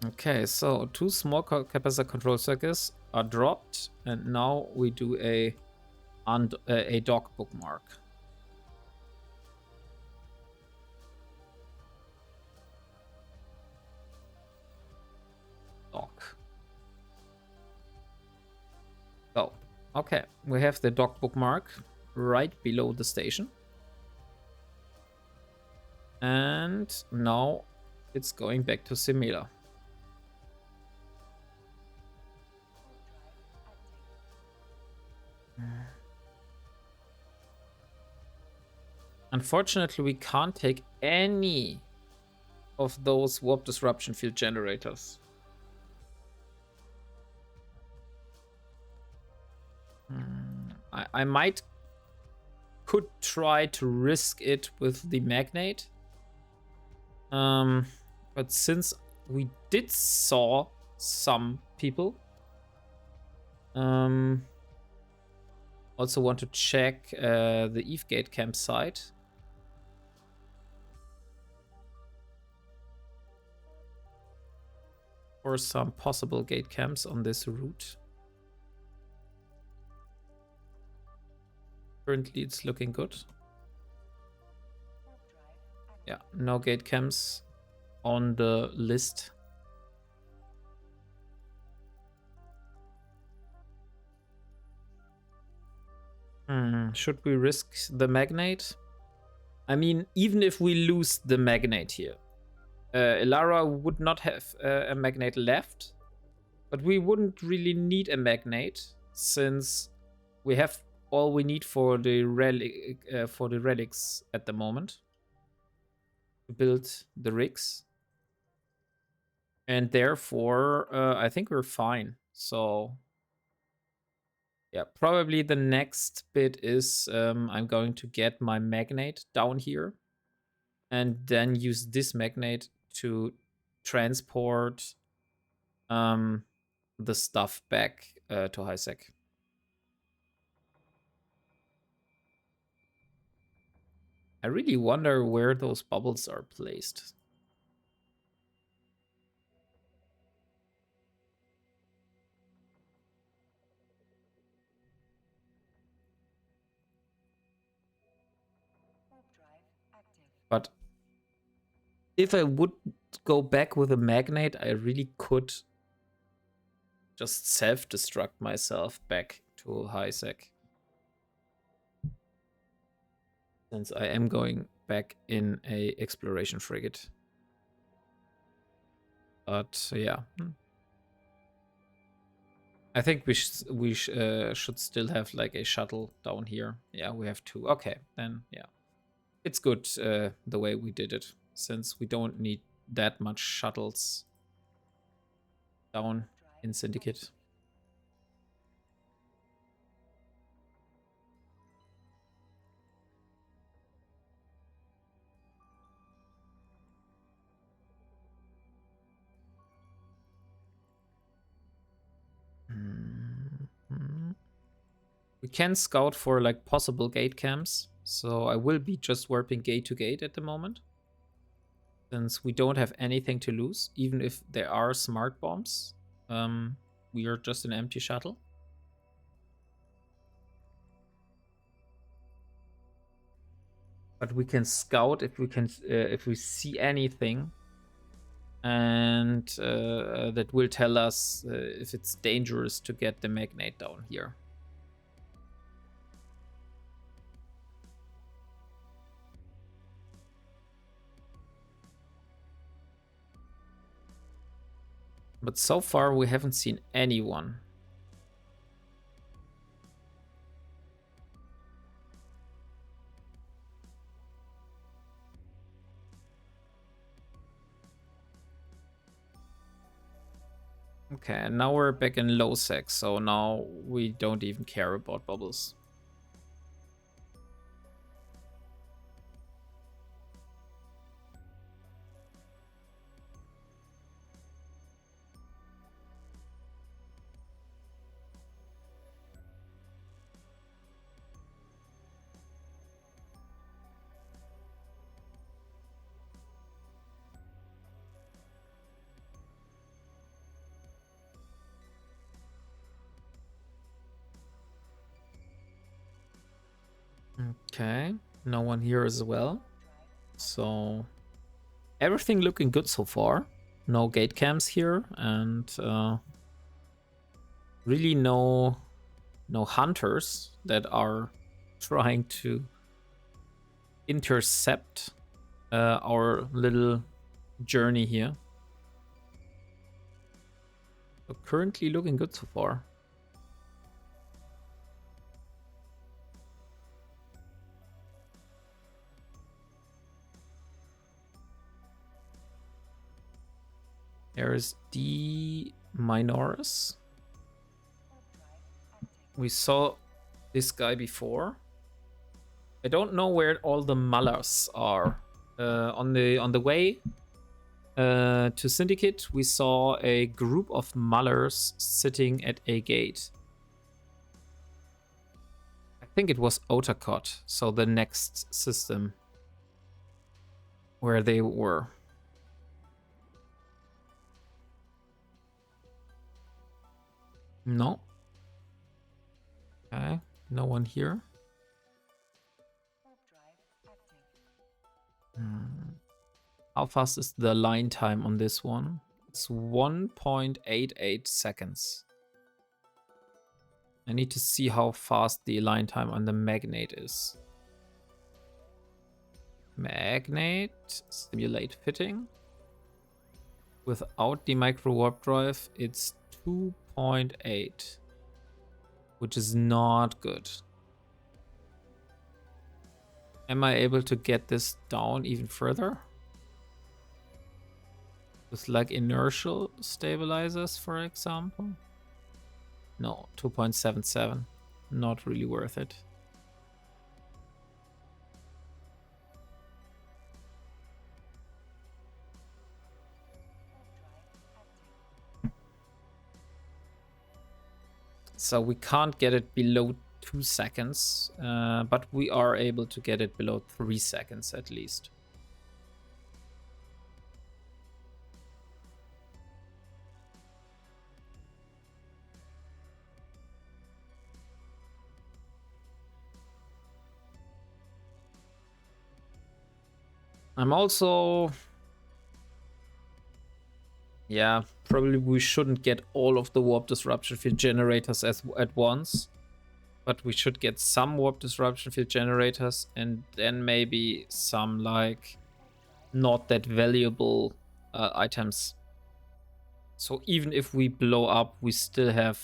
Okay, so 2 small capacitor control circuits are dropped, and now we do a dock bookmark. Dock. So, okay, we have the dock bookmark right below the station. And now it's going back to Simila. Unfortunately, we can't take any of those warp disruption field generators. I could try to risk it with the magnate. But since we did saw some people, also want to check the Eve Gate campsite. For some possible gate camps on this route. Currently, it's looking good. Yeah, no gate camps on the list. Should we risk the magnate? I mean, even if we lose the magnate here, Elara would not have a magnate left, but we wouldn't really need a magnate since we have all we need for the relics at the moment to build the rigs, and therefore I think we're fine. So yeah, probably the next bit is I'm going to get my magnate down here and then use this magnate to transport the stuff back to high sec. I really wonder where those bubbles are placed. But if I would go back with a magnate, I really could just self-destruct myself back to high sec. Since I am going back in a exploration frigate. But yeah. I think we should still have like a shuttle down here. Yeah, we have 2. Okay, then yeah. It's good the way we did it, since we don't need that much shuttles down in Syndicate. We can scout for like possible gate camps, so I will be just warping gate to gate at the moment, since we don't have anything to lose. Even if there are smart bombs, we are just an empty shuttle. But we can scout if we see anything, and that will tell us if it's dangerous to get the magnate down here. But so far we haven't seen anyone. Okay, and now we're back in low sec, so now we don't even care about bubbles. Okay, no one here as well. So everything looking good so far. No gate cams here, and really no hunters that are trying to intercept our little journey here. So currently looking good so far. There's D Minoris. We saw this guy before. I don't know where all the mullers are. On the way to Syndicate, we saw a group of mullers sitting at a gate. I think it was Otakot, so the next system where they were. No. Okay, no one here. How fast is the line time on this one? It's 1.88 seconds. I need to see how fast the line time on the Magnate is. Magnate, simulate fitting. Without the micro warp drive, it's 2.8, which is not good. Am I able to get this down even further? With like inertial stabilizers, for example? No, 2.77. Not really worth it. So we can't get it below 2 seconds, but we are able to get it below 3 seconds at least. I'm also... Yeah, probably we shouldn't get all of the warp disruption field generators at once. But we should get some warp disruption field generators and then maybe some like not that valuable items. So even if we blow up, we still have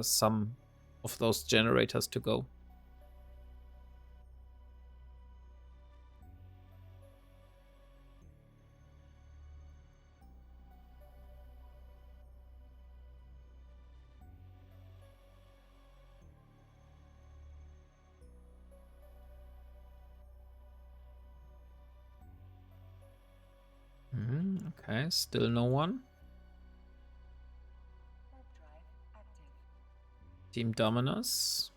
some of those generators to go. Okay, still no one. Team Dominus.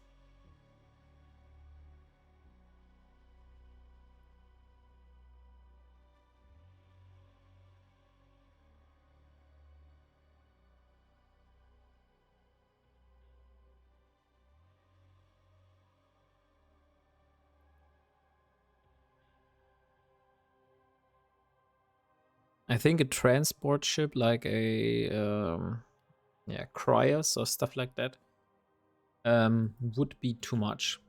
I think a transport ship like a yeah, Cryos or stuff like that would be too much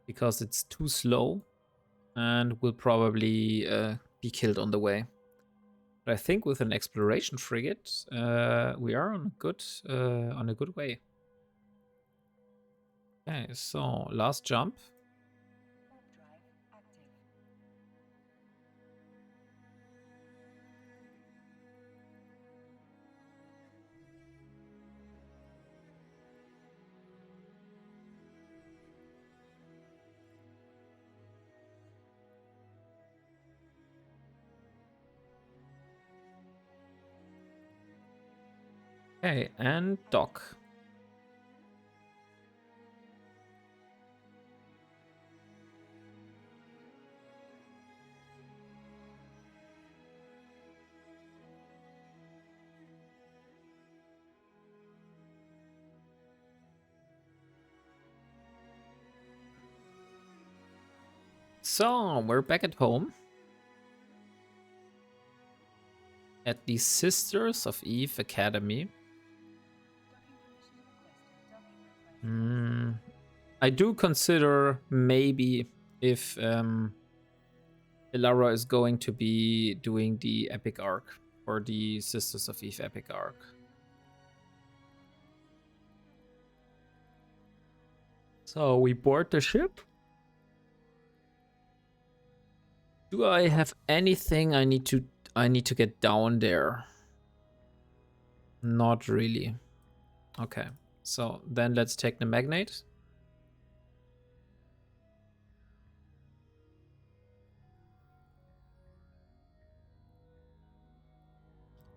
because it's too slow and will probably be killed on the way. But I think with an exploration frigate, we are on a good way. Okay, so last jump. Okay, and dock. So, we're back at home. At the Sisters of Eve Academy. I do consider maybe if Ilara is going to be doing the epic arc or the Sisters of Eve epic arc. So we board the ship. Do I have anything I need to get down there? Not really. Okay. So then let's take the magnate.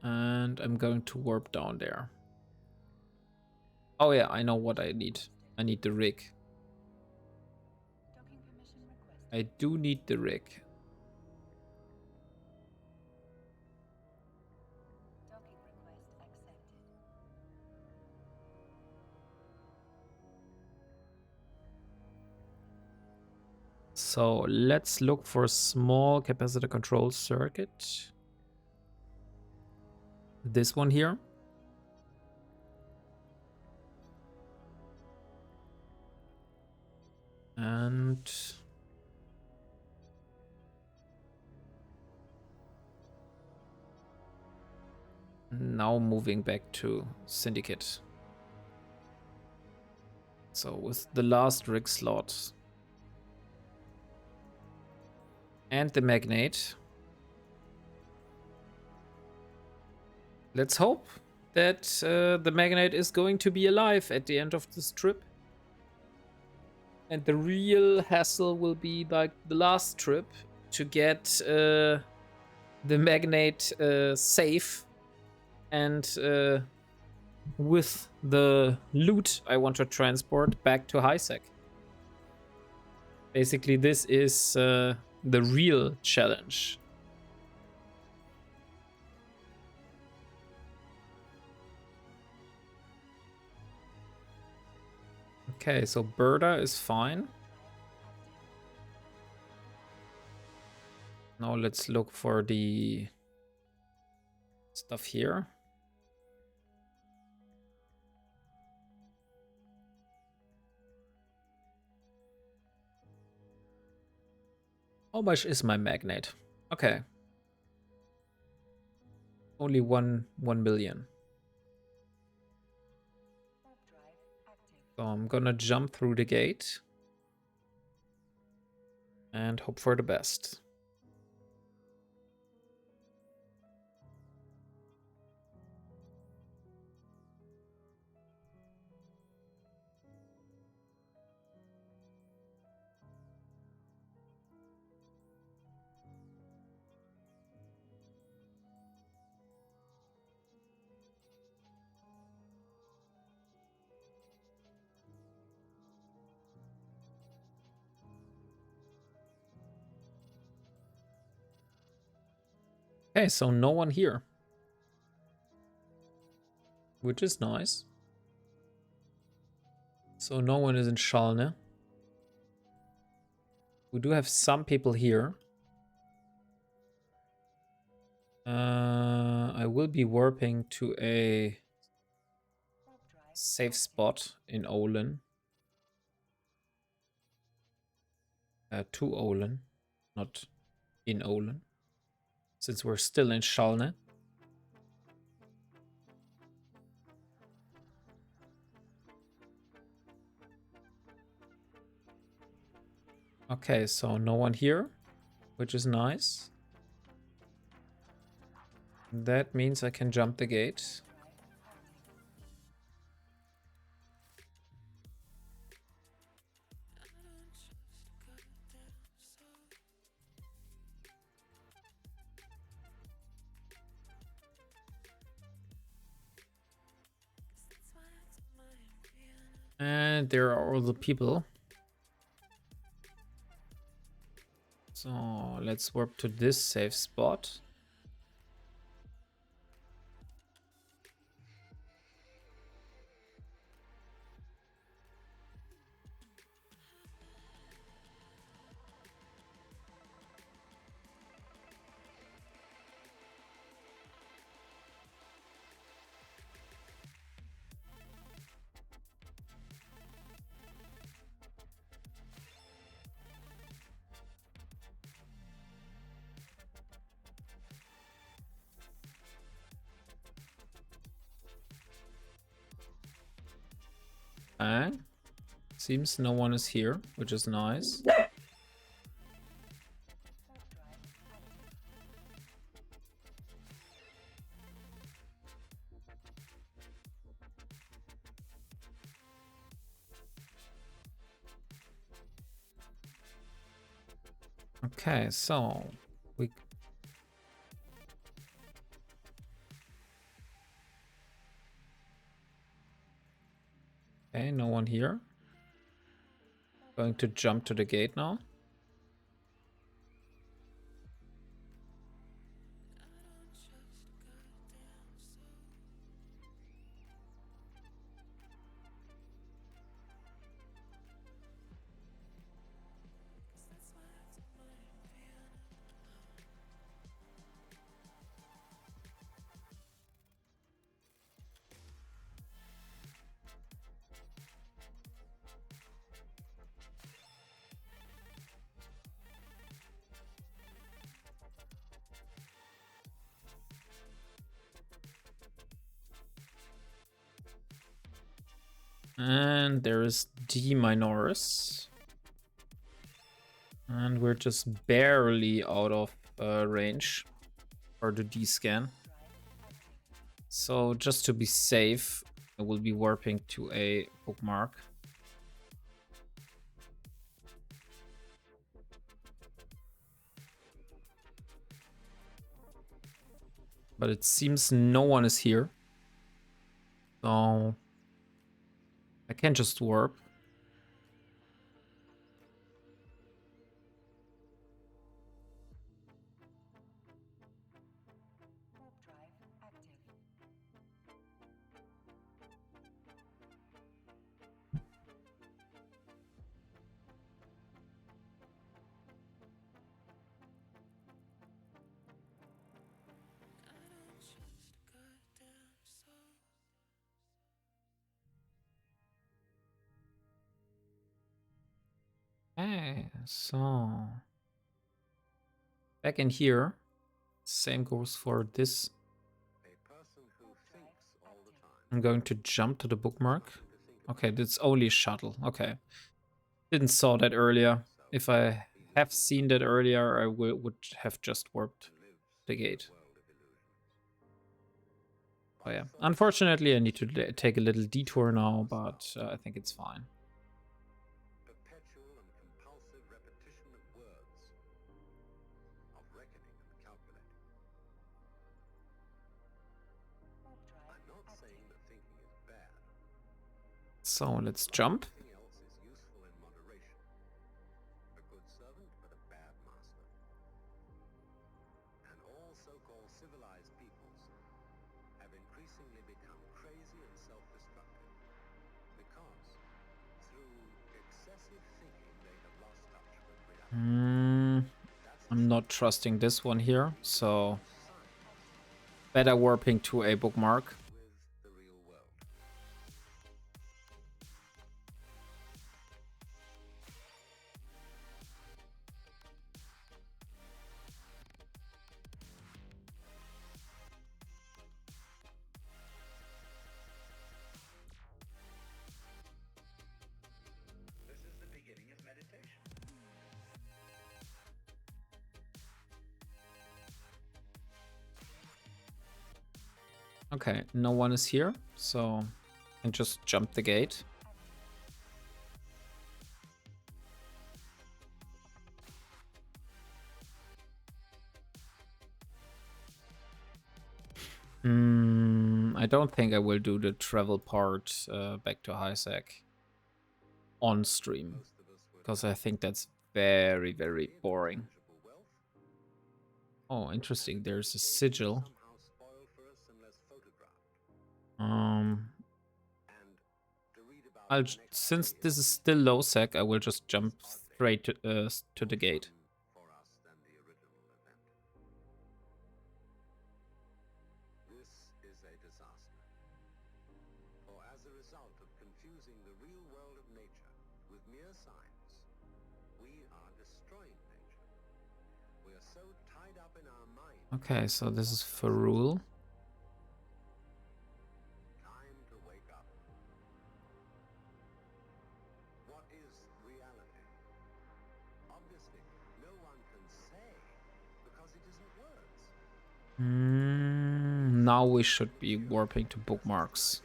And I'm going to warp down there. Oh yeah, I know what I need. I need the rig. I do need the rig. So let's look for a small capacitor control circuit. This one here. And now moving back to Syndicate. So with the last rig slot and the magnate, let's hope that the magnate is going to be alive at the end of this trip. And the real hassle will be like the last trip to get the magnate safe and with the loot I want to transport back to Highsec. Basically, this is the real challenge. Okay, so Berta is fine. Now let's look for the stuff here. How much is my magnate? Okay. Only 1 million. So I'm gonna jump through the gate and hope for the best. Okay, so no one here. Which is nice. So no one is in Schalne. We do have some people here. I will be warping to a safe spot in Olin. To Olin, not in Olin, since we're still in Shalne. Okay, so no one here, which is nice. That means I can jump the gate. And there are all the people. So let's warp to this safe spot. And seems no one is here, which is nice. Okay, so we okay, no one here. Going to jump to the gate now. And there is D Minoris. And we're just barely out of range for the D scan. So just to be safe, I will be warping to a bookmark. But it seems no one is here. So I can just warp. Okay, so back in here. Same goes for this. I'm going to jump to the bookmark. Okay, that's only a shuttle. Okay. Didn't saw that earlier. If I have seen that earlier, I would have just warped the gate. Oh yeah. Unfortunately, I need to take a little detour now, but I think it's fine. So let's jump. I'm not trusting this one here, so better warping to a bookmark. Okay, no one is here, so I can just jump the gate. I don't think I will do the travel part back to Highsec on stream, because I think that's very, very boring. Oh, interesting. There's a sigil. Since this is still low sec, I will just jump straight to the gate. Okay, so this is Ferrul. Now we should be warping to bookmarks.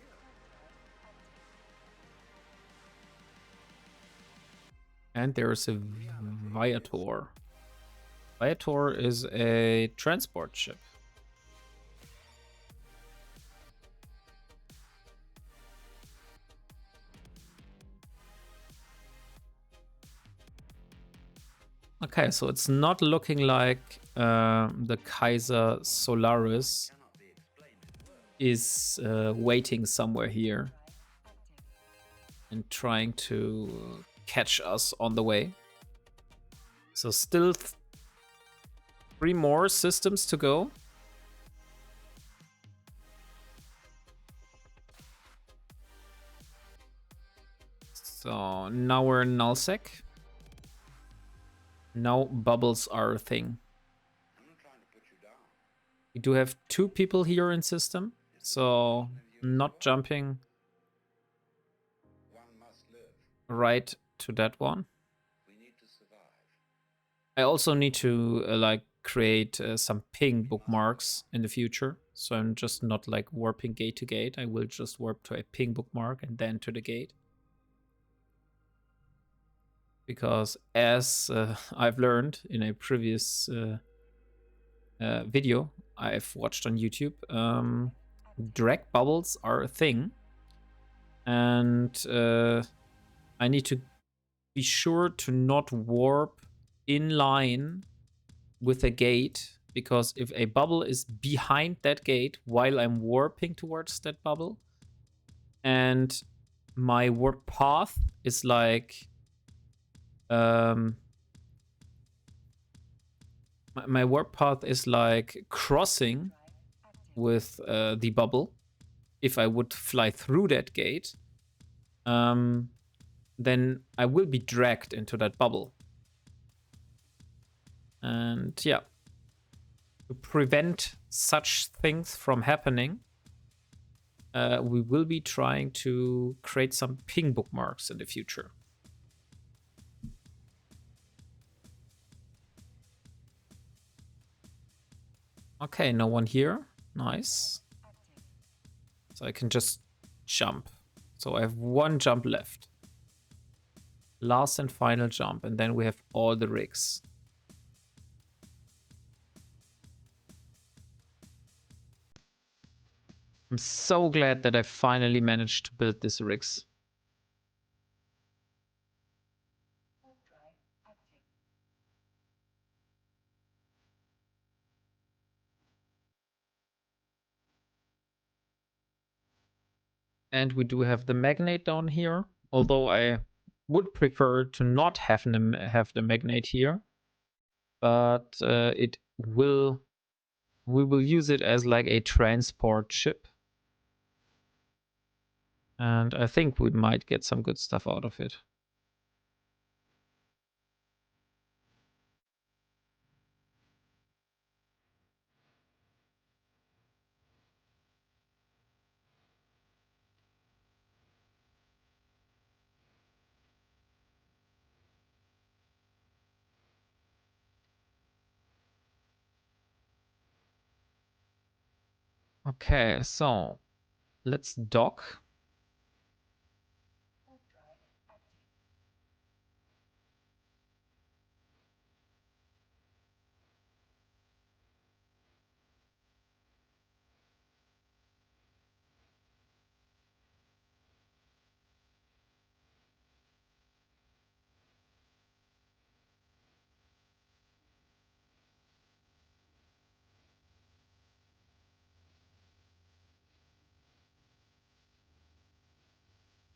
And there's a Viator. Viator is a transport ship. Okay, so it's not looking like the Kaiser Solaris is waiting somewhere here and trying to catch us on the way. So still 3 more systems to go. So now we're in nullsec. Now bubbles are a thing. We do have 2 people here in system, so not jumping right to that one. I also need to like create some ping bookmarks in the future, so I'm just not like warping gate to gate. I will just warp to a ping bookmark and then to the gate. Because as I've learned in a previous video I've watched on YouTube, drag bubbles are a thing, and I need to be sure to not warp in line with a gate, because if a bubble is behind that gate while I'm warping towards that bubble and my warp path is like my warp path is like crossing with the bubble, if I would fly through that gate, then I will be dragged into that bubble. And yeah, to prevent such things from happening, we will be trying to create some ping bookmarks in the future. Okay, no one here. Nice. So I can just jump. So I have 1 jump left. Last and final jump, and then we have all the rigs. I'm so glad that I finally managed to build this rigs. And we do have the magnate down here, although I would prefer to not have the magnate here, but it will We will use it as like a transport ship. And I think we might get some good stuff out of it. Okay, so let's dock.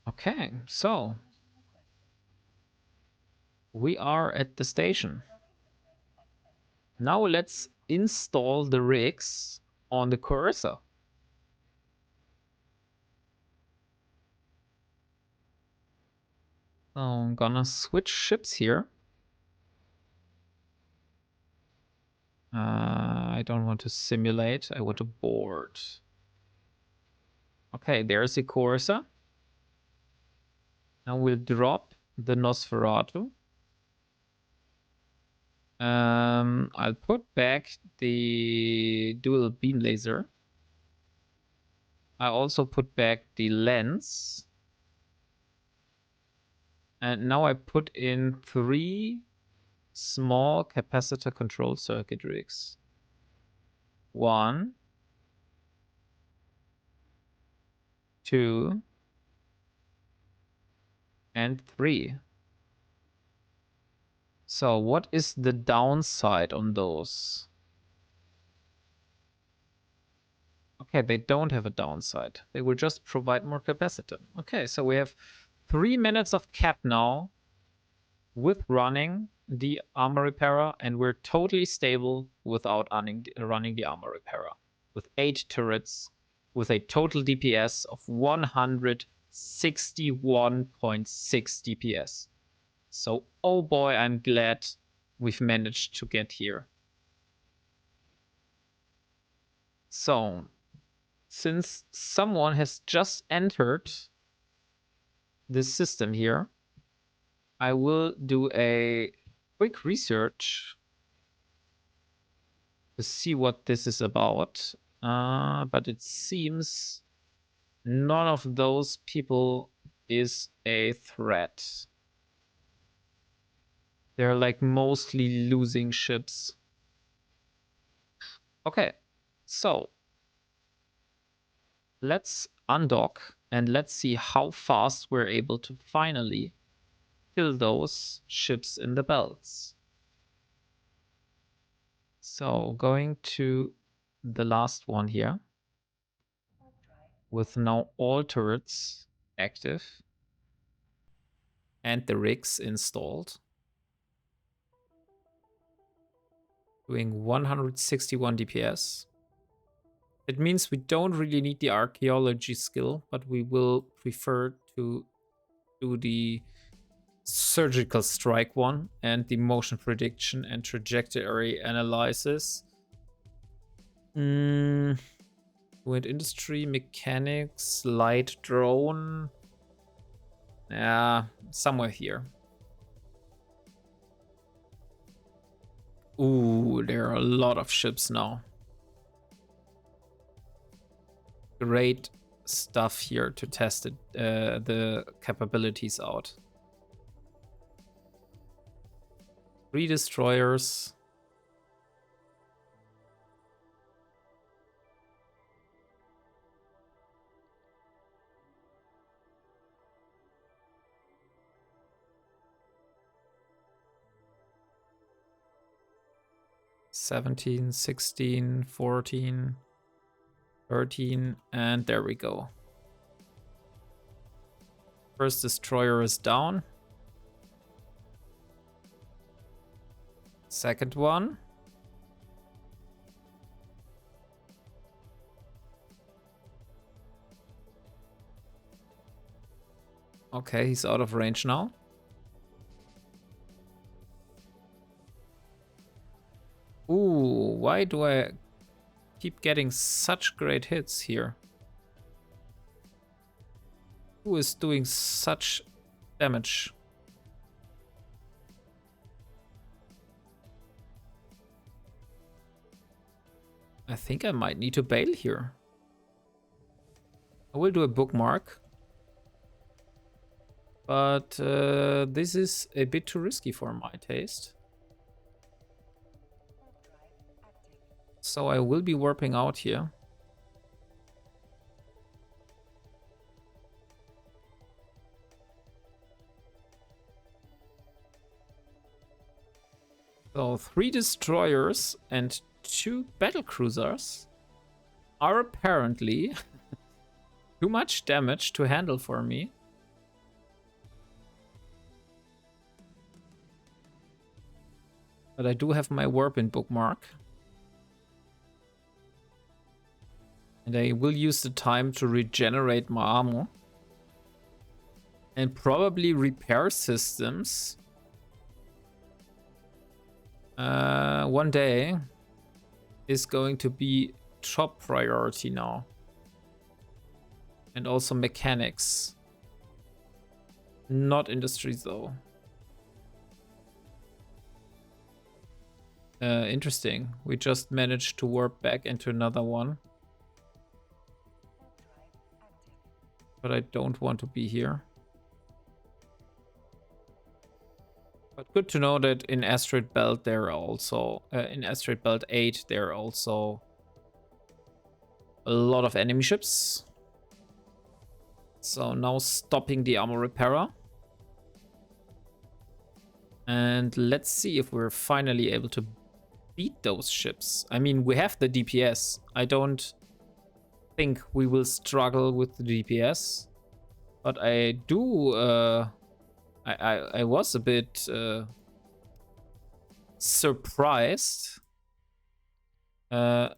Okay, so we are at the station. Now let's install the rigs on the cursor. So I'm gonna switch ships here. I don't want to simulate, I want to board. Okay, there's the cursor. Now we'll drop the Nosferatu. I'll put back the dual beam laser. I also put back the lens. And now I put in 3 small capacitor control circuit rigs. 1, 2, and 3. So what is the downside on those? Okay, they don't have a downside. They will just provide more capacitor. Okay, so we have 3 minutes of cap now with running the armor repairer, and we're totally stable without running the armor repairer. With 8 turrets, with a total DPS of 161.6 DPS. So, oh boy, I'm glad we've managed to get here. So, since someone has just entered this system here, I will do a quick research to see what this is about. But it seems none of those people is a threat. They're like mostly losing ships. Okay, so let's undock and let's see how fast we're able to finally kill those ships in the belts. So going to the last one here with now all turrets active and the rigs installed. Doing 161 DPS. It means we don't really need the archaeology skill, but we will prefer to do the surgical strike one and the motion prediction and trajectory analysis. Wind industry, mechanics, light drone. Yeah, somewhere here. Ooh, there are a lot of ships now. Great stuff here to test it, the capabilities out. 3 destroyers. $17, 16, 14, 13, and there we go. First destroyer is down. Second one. Okay, he's out of range now. Ooh, why do I keep getting such great hits here? Who is doing such damage? I think I might need to bail here. I will do a bookmark. But this is a bit too risky for my taste. So I will be warping out here. So 3 destroyers and 2 battlecruisers are apparently too much damage to handle for me. But I do have my warping bookmark. And I will use the time to regenerate my armor. And probably repair systems. One day is going to be top priority now. And also mechanics. Not industries though. Interesting. We just managed to warp back into another one. But I don't want to be here. But good to know that in Asteroid Belt there are also in Asteroid Belt 8 there are also a lot of enemy ships. So now stopping the armor repairer. And let's see if we're finally able to beat those ships. I mean, we have the DPS. I don't think we will struggle with the DPS. But I do I was a bit surprised how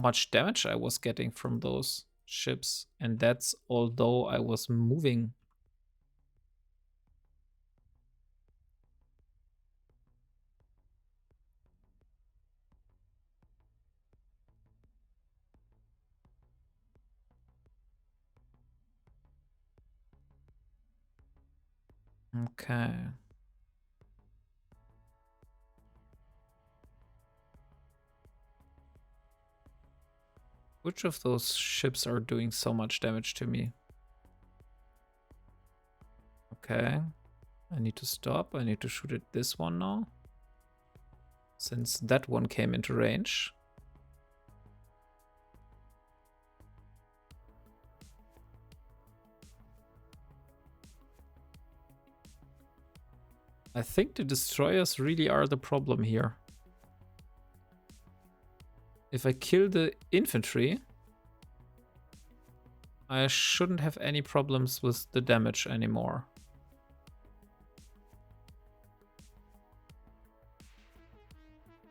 much damage I was getting from those ships, and that's although I was moving. Okay. Which of those ships are doing so much damage to me? Okay. I need to stop. I need to shoot at this one now. Since that one came into range. I think the destroyers really are the problem here. If I kill the infantry, I shouldn't have any problems with the damage anymore.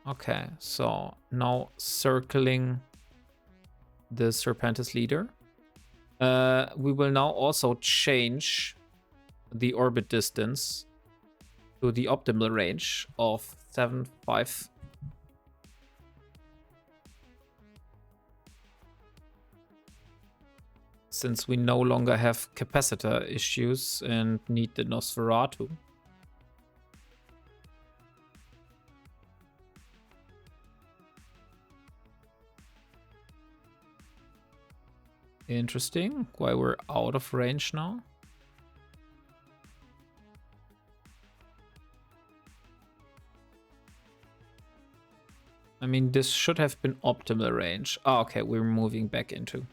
Okay, so now circling the Serpentis leader. We will now also change the orbit distance to the optimal range of 7.5. Since we no longer have capacitor issues and need the Nosferatu. Interesting. Why we're out of range now. I mean, this should have been optimal range. Oh, okay, we're moving back into.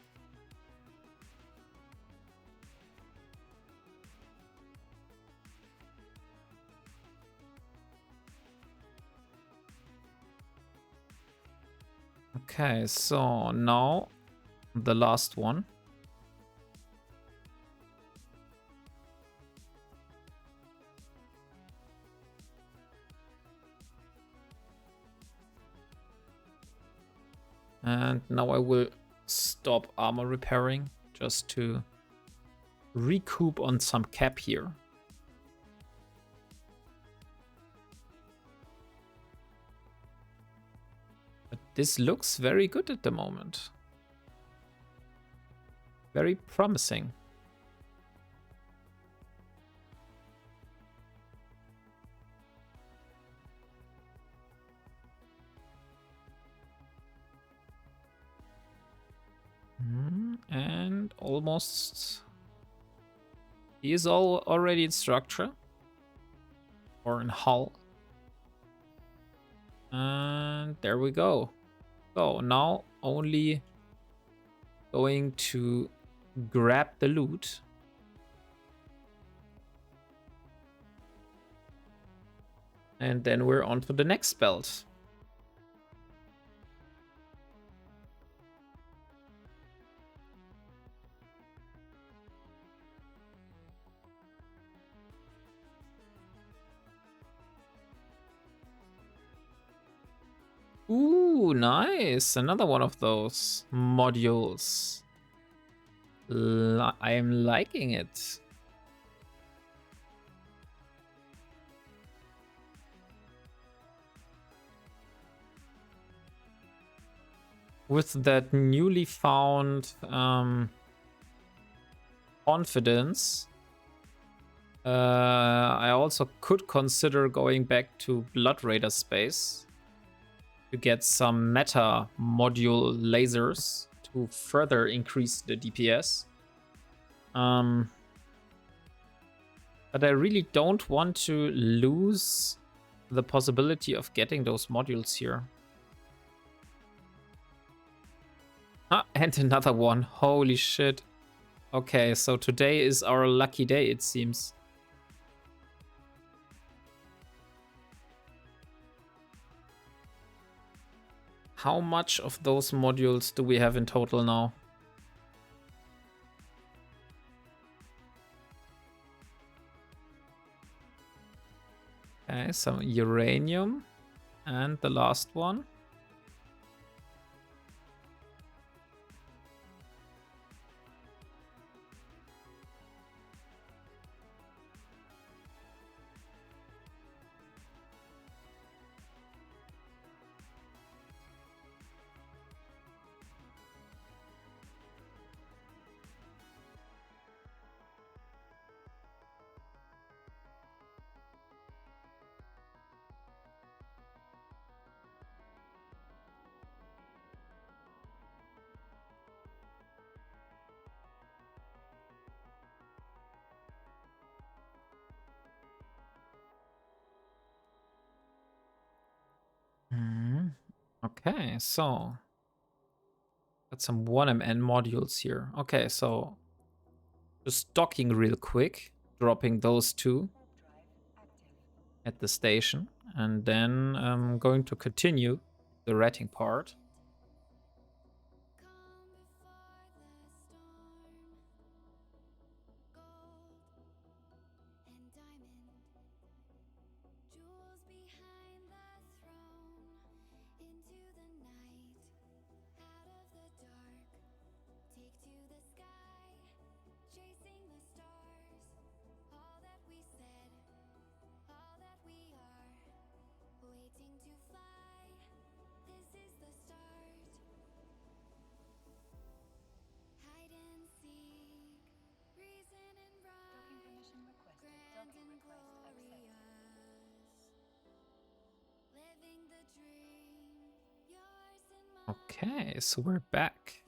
Okay, so now the last one. And now I will stop armor repairing just to recoup on some cap here. But this looks very good at the moment. Very promising. And almost he is already in structure or in hull. And there we go. So now only going to grab the loot. And then we're on to the next belt. Ooh, nice. Another one of those modules. I am liking it. With that newly found confidence, I also could consider going back to Blood Raider space to get some meta module lasers to further increase the DPS. But I really don't want to lose the possibility of getting those modules here. Ah, and another one. Holy shit. Okay, so today is our lucky day, it seems. How much of those modules do we have in total now? Okay, some uranium. And the last one. Okay, so got some 1MN modules here. Okay, so just docking real quick, dropping those two at the station, and then I'm going to continue the ratting part. Okay, so we're back.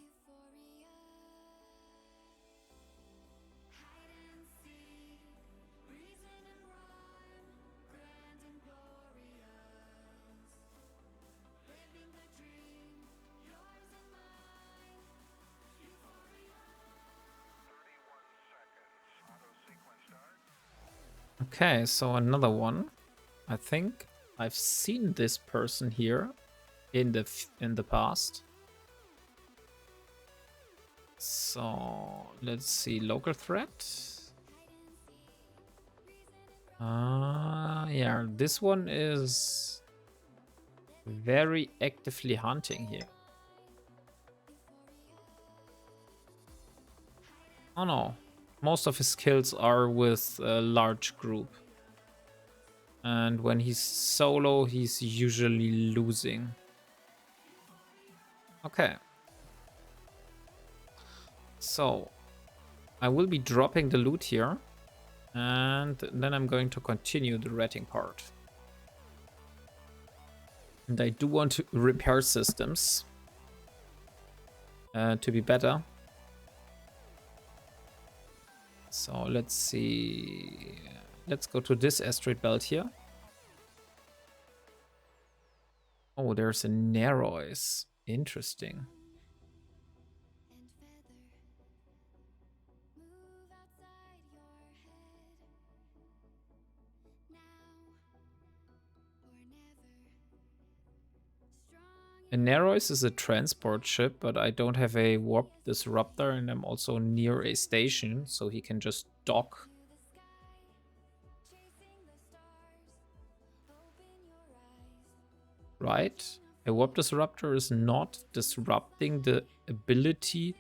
Okay, so another one. I think I've seen this person here in the past. So let's see, local threat. Yeah, this one is very actively hunting here. Oh no, Most of his kills are with a large group. And when he's solo, he's usually losing. Okay. So, I will be dropping the loot here. And then I'm going to continue the rating part. And I do want to repair systems to be better. So let's see. Let's go to this asteroid belt here. Oh, there's a Nerois. Interesting. A Nerois is a transport ship, but I don't have a warp disruptor, and I'm also near a station, so he can just dock. Right? A warp disruptor is not disrupting the ability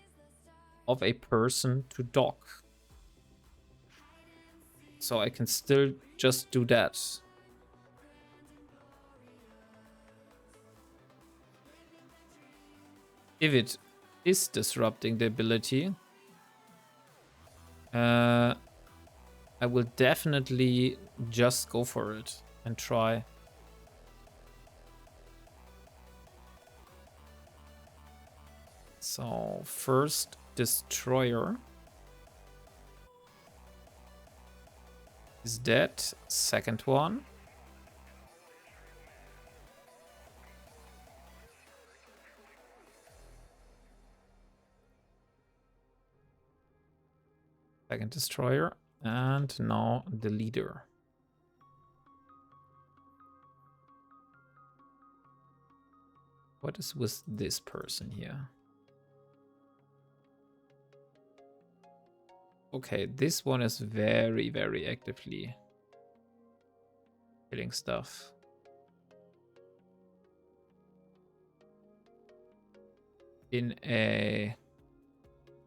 of a person to dock. So I can still just do that. If it is disrupting the ability, I will definitely just go for it and try. So first destroyer is dead. Second one. Second destroyer. And now the leader. What is with this person here? Okay, this one is very, very actively killing stuff. In a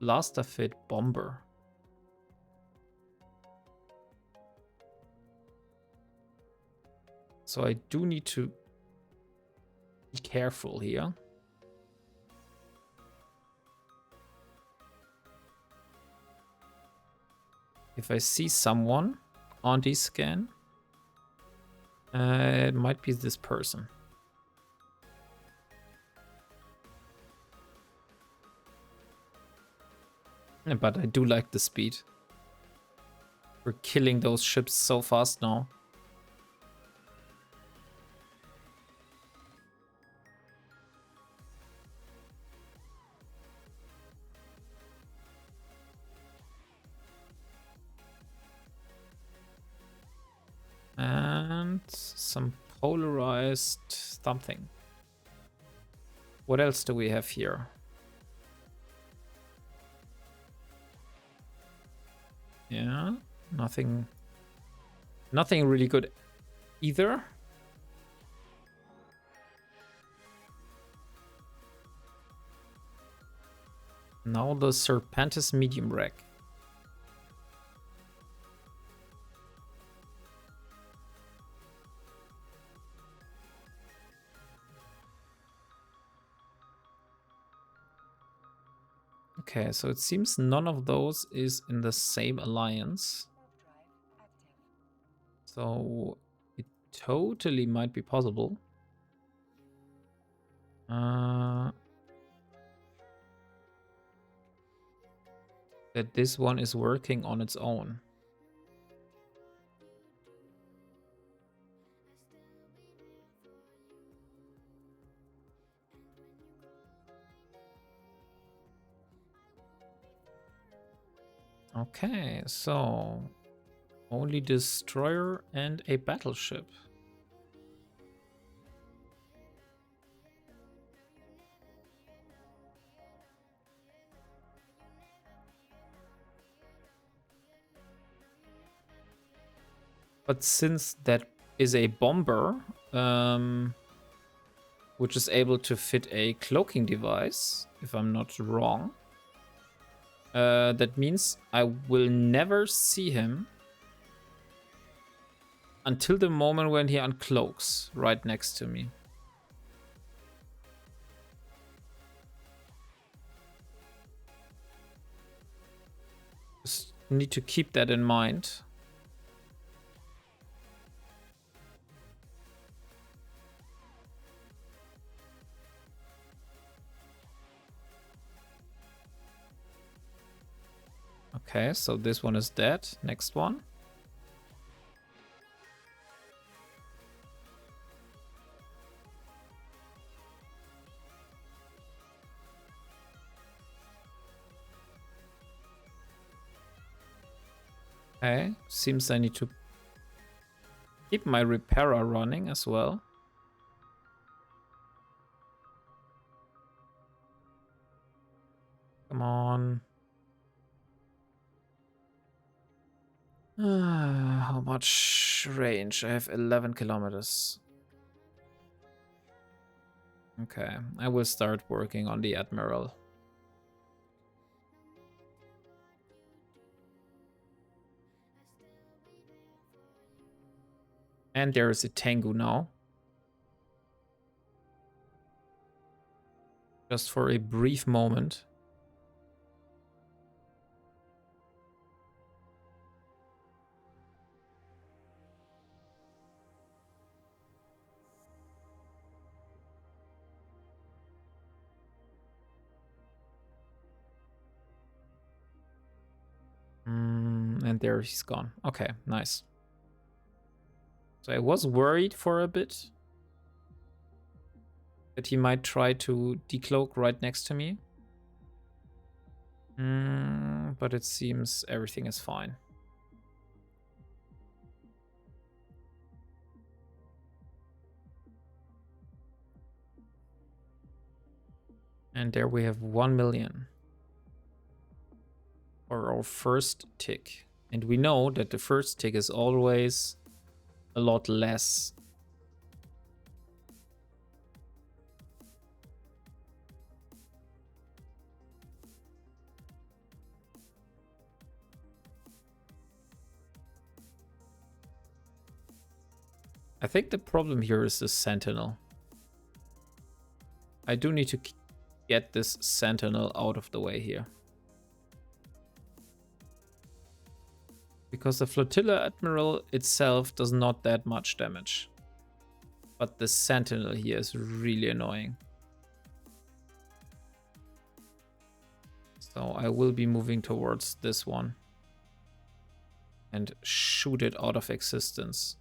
blaster fit bomber. So I do need to be careful here. If I see someone on the scan, it might be this person. But I do like the speed. We're killing those ships so fast now. And some polarized something. What else do we have here? Yeah, nothing really good either. Now the Serpentis medium wreck. Okay, so it seems none of those is in the same alliance. So it totally might be possible. That this one is working on its own. Okay, so only destroyer and a battleship. But since that is a bomber, which is able to fit a cloaking device, if I'm not wrong, That means I will never see him until the moment when he uncloaks right next to me. Just need to keep that in mind. Okay, so this one is dead. Next one. Okay, seems I need to keep my repairer running as well. Come on. How much range? I have 11 kilometers. Okay, I will start working on the Admiral. And there is a Tengu now. Just for a brief moment. And there he's gone. Okay, nice. So I was worried for a bit that he might try to decloak right next to me. But it seems everything is fine. And there we have 1 million for our first tick. And we know that the first tick is always a lot less. I think the problem here is the Sentinel. I do need to get this Sentinel out of the way here. Because the Flotilla Admiral itself does not that much damage. But the Sentinel here is really annoying. So I will be moving towards this one. And shoot it out of existence.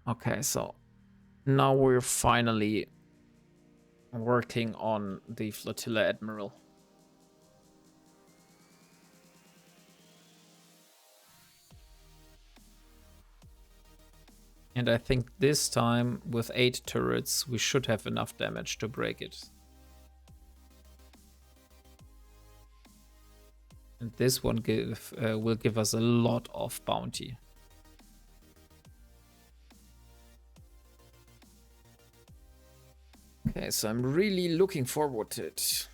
Okay, so now we're finally working on the Flotilla Admiral. And I think this time, with 8 turrets, we should have enough damage to break it. And this one will give us a lot of bounty. Okay, so I'm really looking forward to it.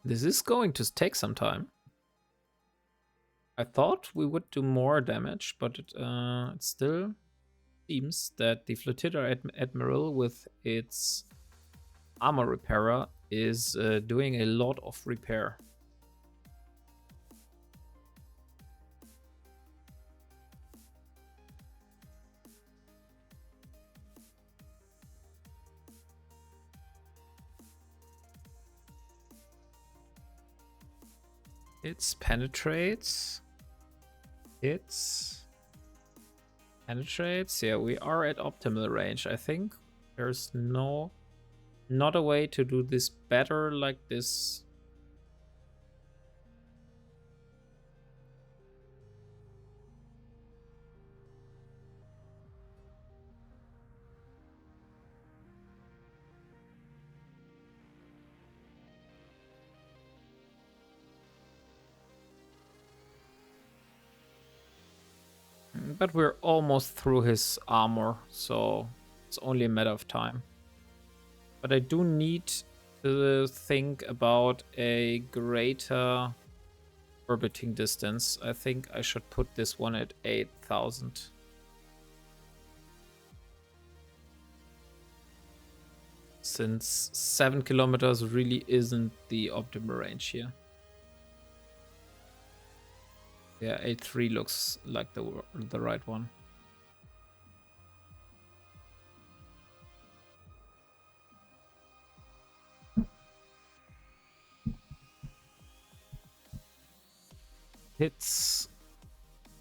This is going to take some time. I thought we would do more damage, but it still seems that the Flotilla Admiral with its armor repairer is doing a lot of repair. It penetrates. Hits. Penetrates. Yeah, we are at optimal range. I think there's not a way to do this better like this. But we're almost through his armor, so it's only a matter of time. But I do need to think about a greater orbiting distance. I think I should put this one at 8,000. Since 7 kilometers really isn't the optimal range here. Yeah, 8.3 looks like the right one. Hits,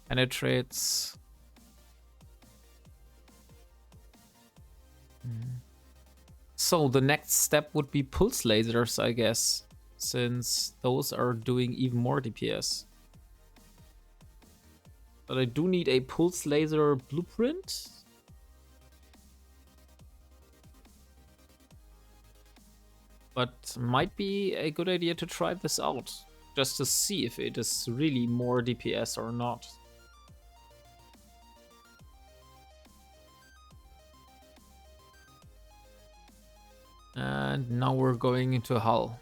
penetrates. So the next step would be pulse lasers, I guess, since those are doing even more DPS. But I do need a pulse laser blueprint. But might be a good idea to try this out, just to see if it is really more DPS or not. And now we're going into Hull.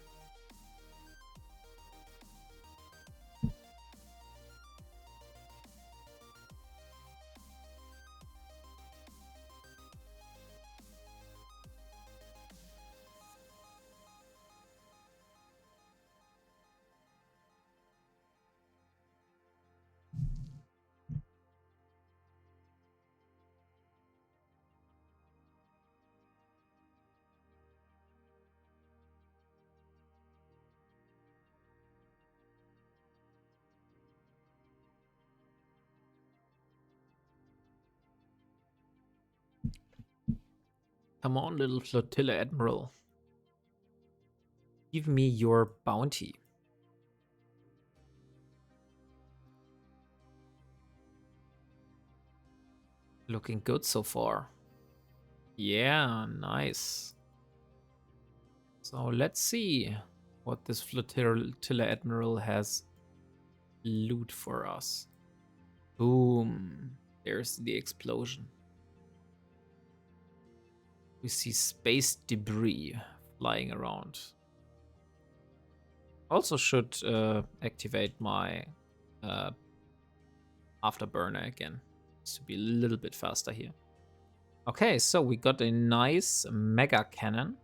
Come on, little flotilla admiral. Give me your bounty. Looking good so far. Yeah, nice. So let's see what this flotilla admiral has loot for us. Boom. There's the explosion. We see space debris flying around. Also should activate my afterburner again, just to be a little bit faster here. Okay, so we got a nice mega cannon.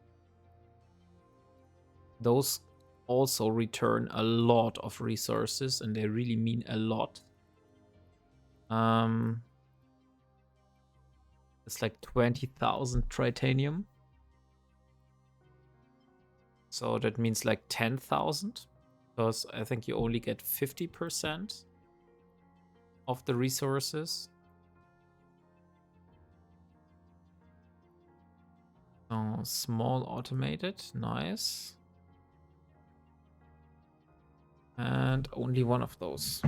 Those also return a lot of resources, and they really mean a lot. It's like 20,000 titanium. So that means like 10,000, because I think you only get 50% of the resources. Oh, small automated, nice. And only one of those.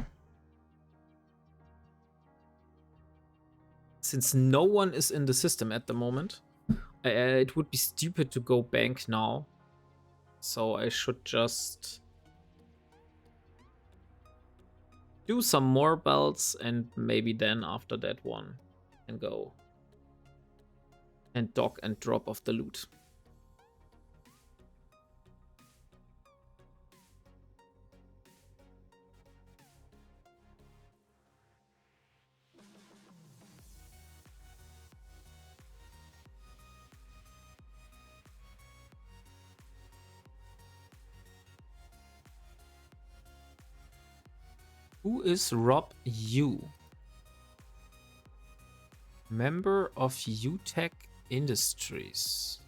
Since no one is in the system at the moment, it would be stupid to go bank now. So I should just do some more belts, and maybe then after that one can go and dock and drop off the loot. Who is Rob Yu? Member of UTech Industries.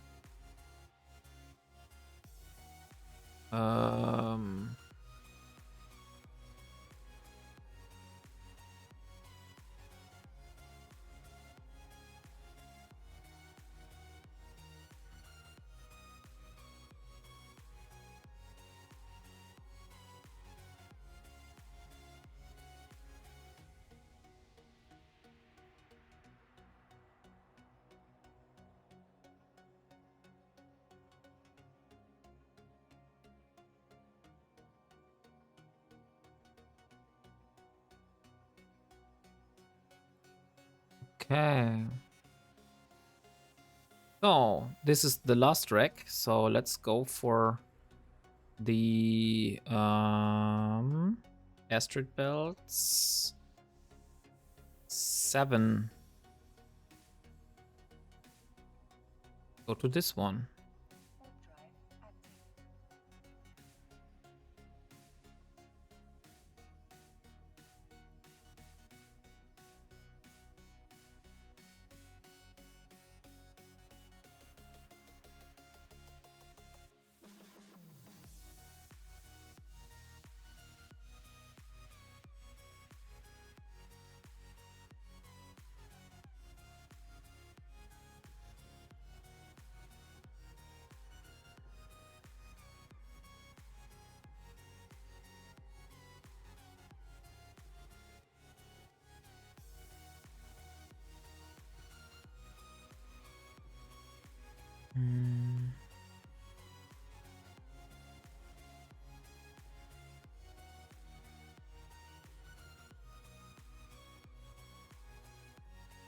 Okay. So, this is the last wreck. So, let's go for the asteroid belts. 7. Go to this one.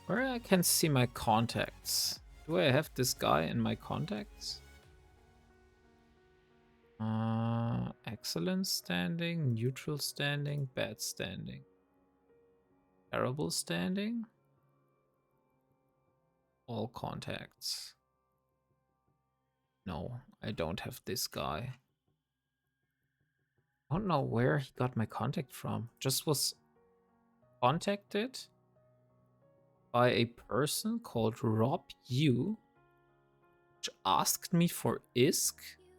Where I can see my contacts. Do I have this guy in my contacts? Excellent standing, neutral standing, bad standing. Terrible standing. All contacts. No, I don't have this guy. I don't know where he got my contact from. Just was contacted by a person called Rob Yu, which asked me for ISK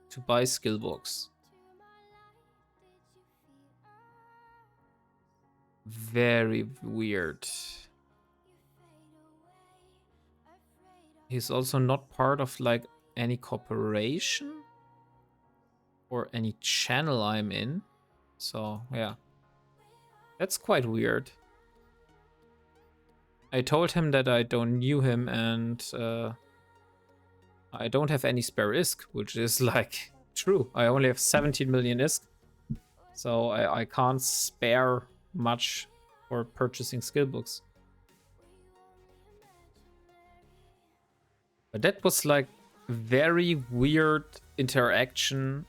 to buy skill books. Very weird. He's also not part of like any corporation or any channel I'm in. So yeah, that's quite weird. I told him that I don't knew him and I don't have any spare ISK, which is like true. I only have 17 million ISK. So I can't spare much for purchasing skill books. But that was like very weird interaction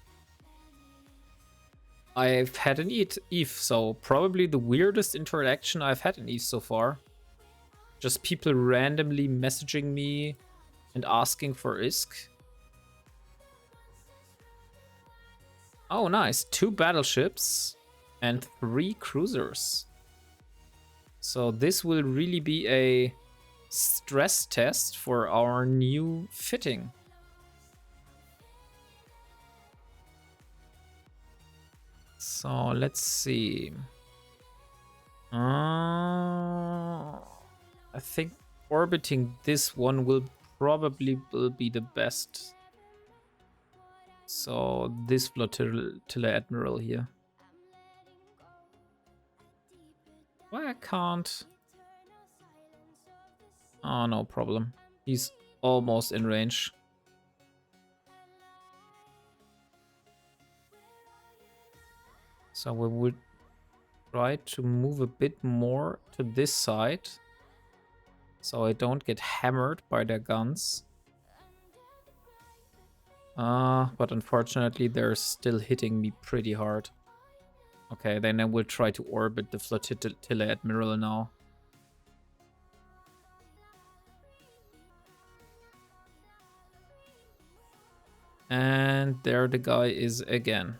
I've had in EVE. So probably the weirdest interaction I've had in EVE so far. Just people randomly messaging me and asking for ISK. Oh, nice. 2 battleships and 3 cruisers. So this will really be a stress test for our new fitting. So let's see. I think orbiting this one will probably be the best. So this flotilla admiral here. Why I can't? Oh, no problem. He's almost in range. So we would try to move a bit more to this side, so I don't get hammered by their guns. But unfortunately they're still hitting me pretty hard. Okay, then I will try to orbit the flotilla admiral now. And there the guy is again.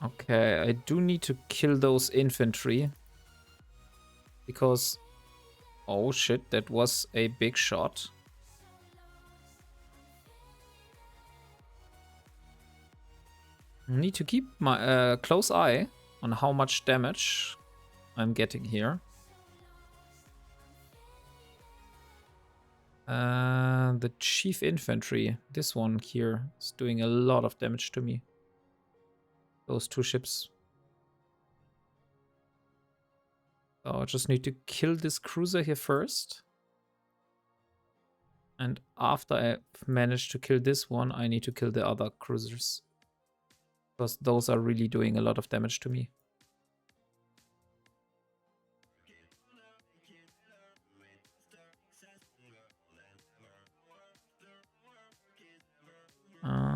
Okay, I do need to kill those infantry. Because... oh shit, that was a big shot. I need to keep my close eye on how much damage I'm getting here. The chief infantry, this one here, is doing a lot of damage to me. Those two ships. So I just need to kill this cruiser here first. And after I've managed to kill this one, I need to kill the other cruisers. Because those are really doing a lot of damage to me.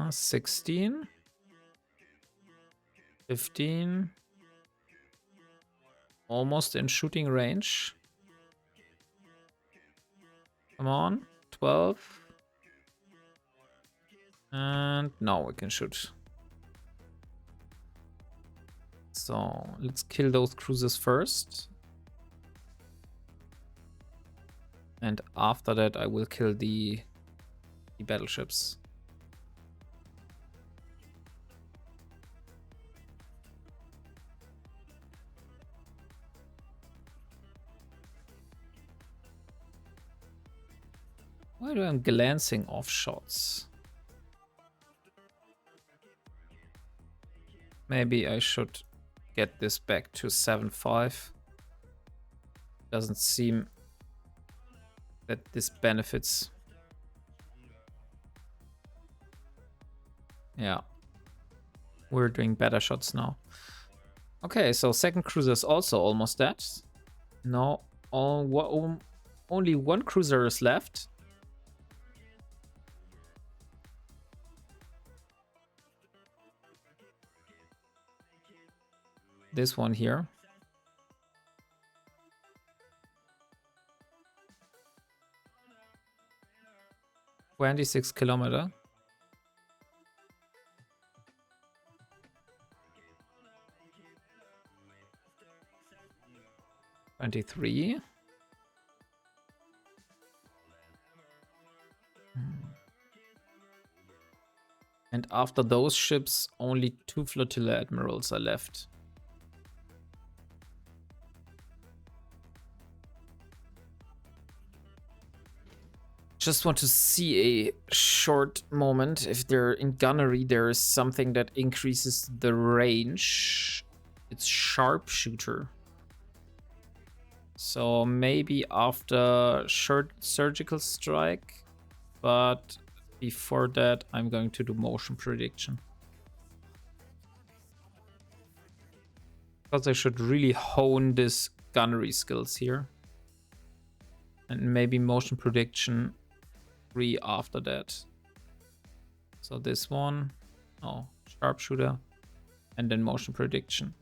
16. 15. Almost in shooting range. Come on. 12. And now we can shoot. So let's kill those cruisers first. And after that I will kill the battleships. Why do I glancing off shots? Maybe I should get this back to 7.5. Doesn't seem that this benefits. Yeah. We're doing better shots now. Okay, so second cruiser is also almost dead. No, only one cruiser is left. This one here. $26 kilometers. $23. And after those ships, only 2 flotilla admirals are left. Just want to see a short moment. If they're in gunnery, there is something that increases the range. It's sharpshooter. So maybe after surgical strike, but before that I'm going to do motion prediction. Because I should really hone this gunnery skills here. And maybe motion prediction after that. So this one, oh, sharpshooter, and then motion prediction.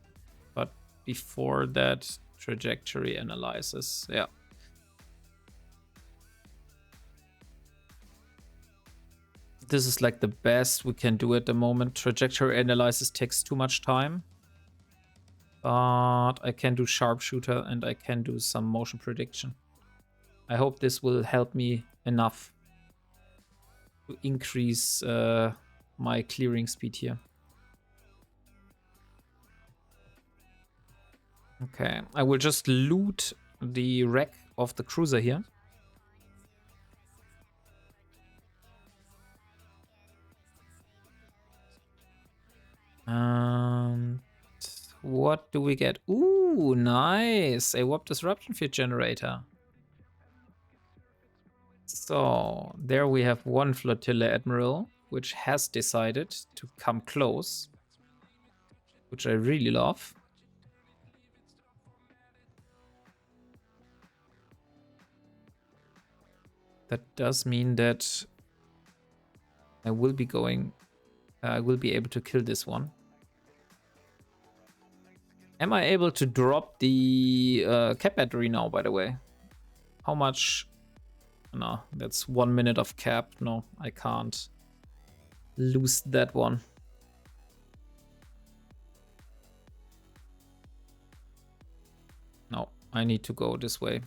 But before that, trajectory analysis. Yeah. This is like the best we can do at the moment. Trajectory analysis takes too much time. But I can do sharpshooter and I can do some motion prediction. I hope this will help me enough to increase my clearing speed here. Okay, I will just loot the wreck of the cruiser here. What do we get? Ooh, nice! A warp disruption field generator. So there we have one flotilla admiral, which has decided to come close, which I really love. That does mean that I will be able to kill this one. Am I able to drop the cap battery now, by the way? How much? No, that's 1 minute of cap. No, I can't lose that one. No, I need to go this way.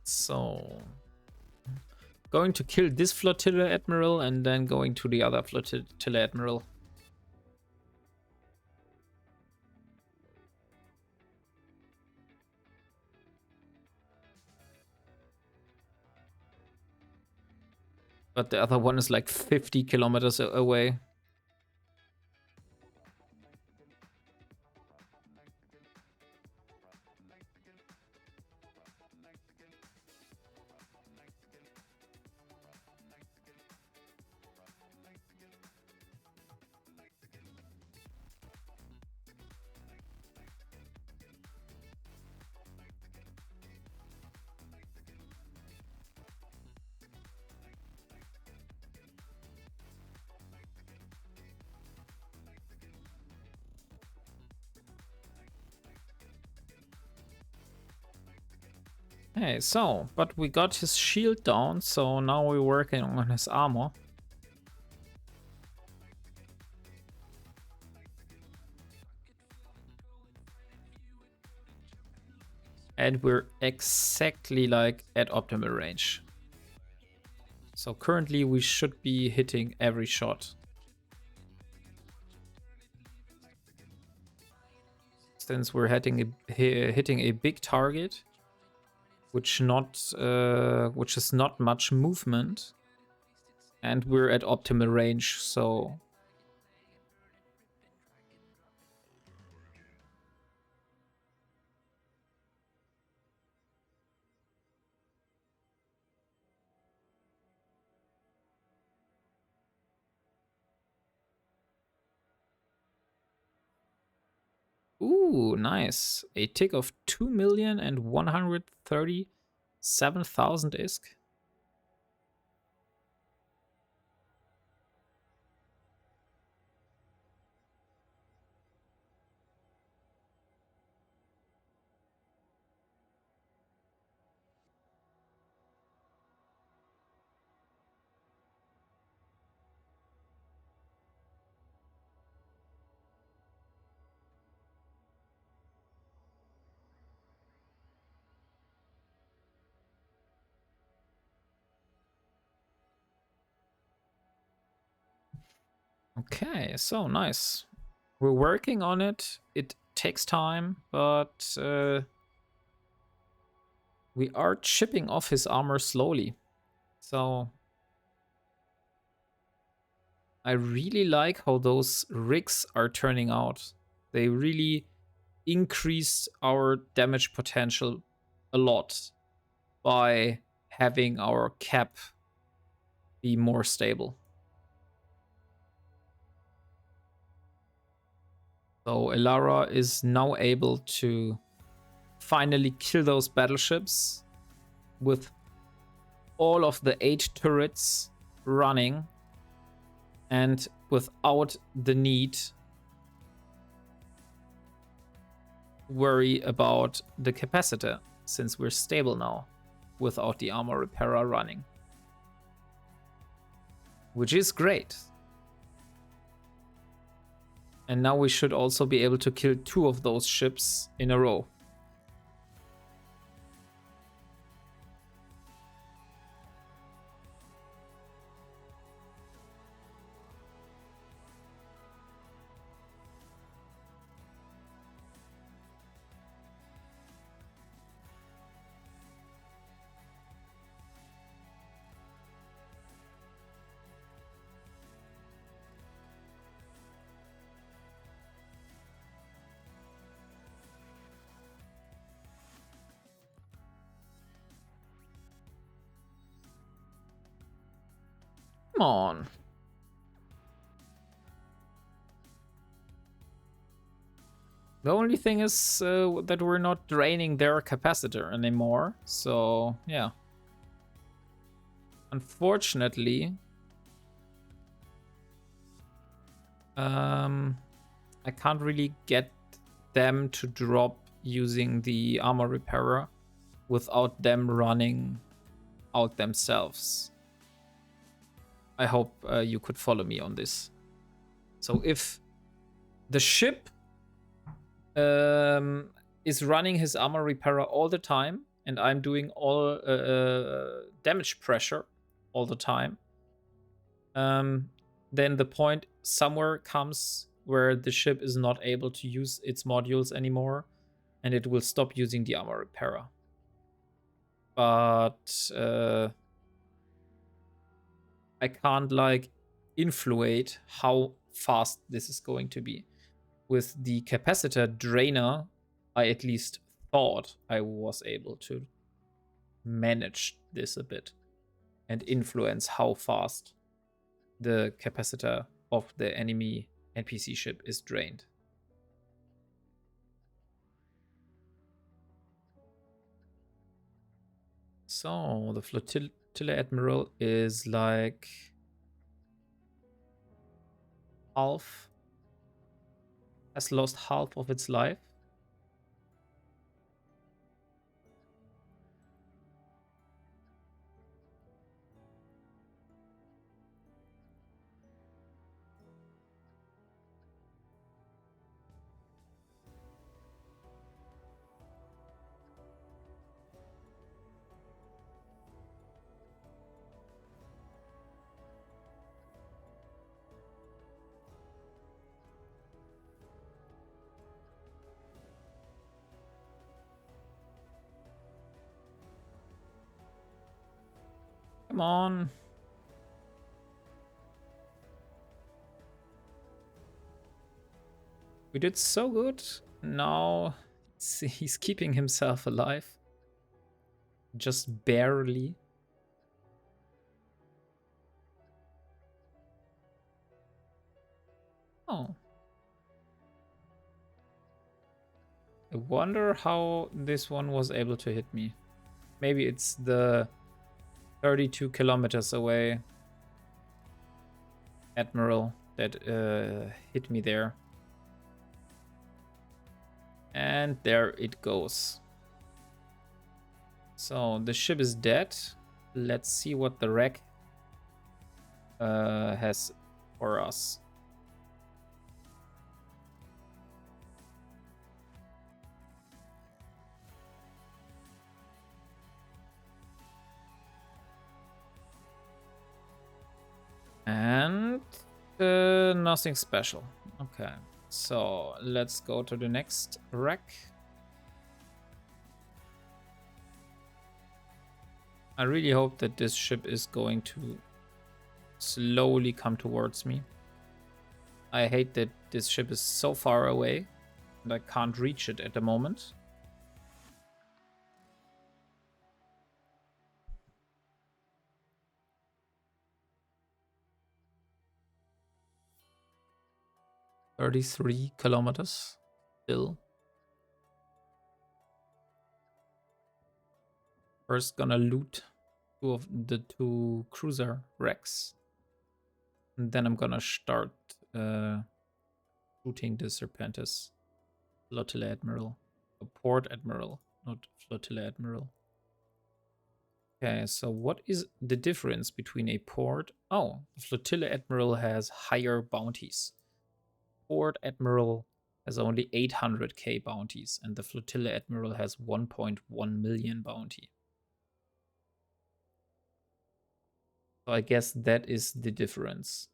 So, going to kill this flotilla admiral and then going to the other flotilla admiral. But the other one is like 50 kilometers away. Hey, so, but we got his shield down, so now we're working on his armor. And we're exactly like at optimal range. So currently we should be hitting every shot. Since we're hitting a big target, which is not much movement, and we're at optimal range, so ooh, nice. A tick of 2,137,000 ISK. Okay, so nice. We're working on it. It takes time, but we are chipping off his armor slowly. So I really like how those rigs are turning out. They really increased our damage potential a lot by having our cap be more stable. So Elara is now able to finally kill those battleships with all of the 8 turrets running and without the need to worry about the capacitor, since we're stable now without the armor repairer running, which is great. And now we should also be able to kill 2 of those ships in a row. Come on. The only thing is that we're not draining their capacitor anymore. So, yeah. Unfortunately, I can't really get them to drop using the armor repairer without them running out themselves. I hope you could follow me on this. So if the ship is running his armor repairer all the time, and I'm doing all damage pressure all the time, then the point somewhere comes where the ship is not able to use its modules anymore, and it will stop using the armor repairer. But I can't like influate how fast this is going to be. With the capacitor drainer, I at least thought I was able to manage this a bit and influence how fast the capacitor of the enemy NPC ship is drained. So the flotilla admiral is like half, has lost half of its life. Come on. We did so good. Now he's keeping himself alive. Just barely. Oh. I wonder how this one was able to hit me. Maybe it's the 32 kilometers away Admiral that hit me there. And there it goes. So the ship is dead. Let's see what the wreck has for us. And nothing special. Okay, so let's go to the next wreck. I really hope that this ship is going to slowly come towards me. I hate that this ship is so far away and I can't reach it at the moment. $33 kilometers still. First gonna loot two of the two cruiser wrecks. And then I'm gonna start shooting the Serpentis Flotilla Admiral. A Port Admiral, not Flotilla Admiral. Okay, so what is the difference between a port? Oh, the Flotilla Admiral has higher bounties. Port Admiral has only 800k bounties, and the Flotilla Admiral has 1.1 million bounty. So I guess that is the difference.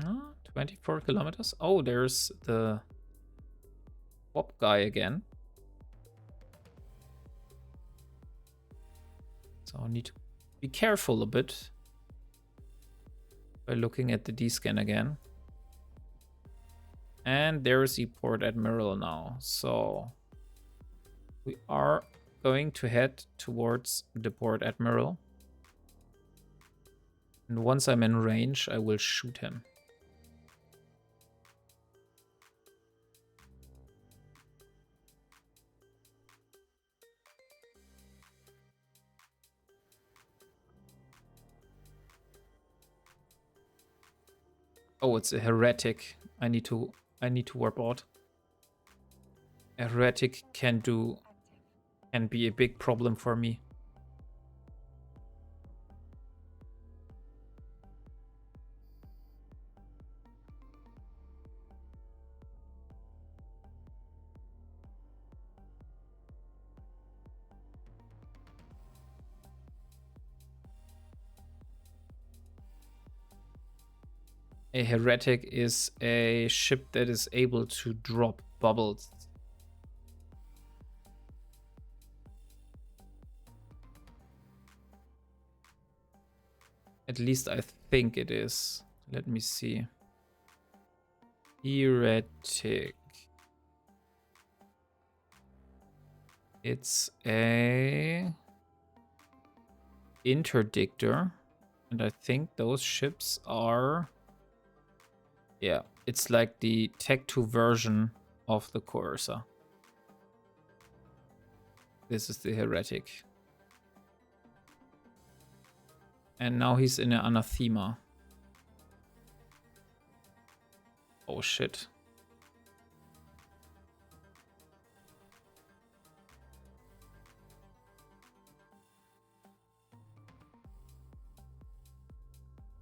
Oh, 24 kilometers. Oh, there's the WOP guy again. So I need to be careful a bit by looking at the D-scan again. And there's the Port Admiral now. So we are going to head towards the Port Admiral. And once I'm in range, I will shoot him. Oh, it's a heretic. I need to warp out. A heretic can be a big problem for me. A heretic is a ship that is able to drop bubbles. At least I think it is. Let me see. Heretic. It's a interdictor. And I think those ships are... Yeah, it's like the Tech 2 version of the Courser. This is the heretic. And now he's in an anathema. Oh shit.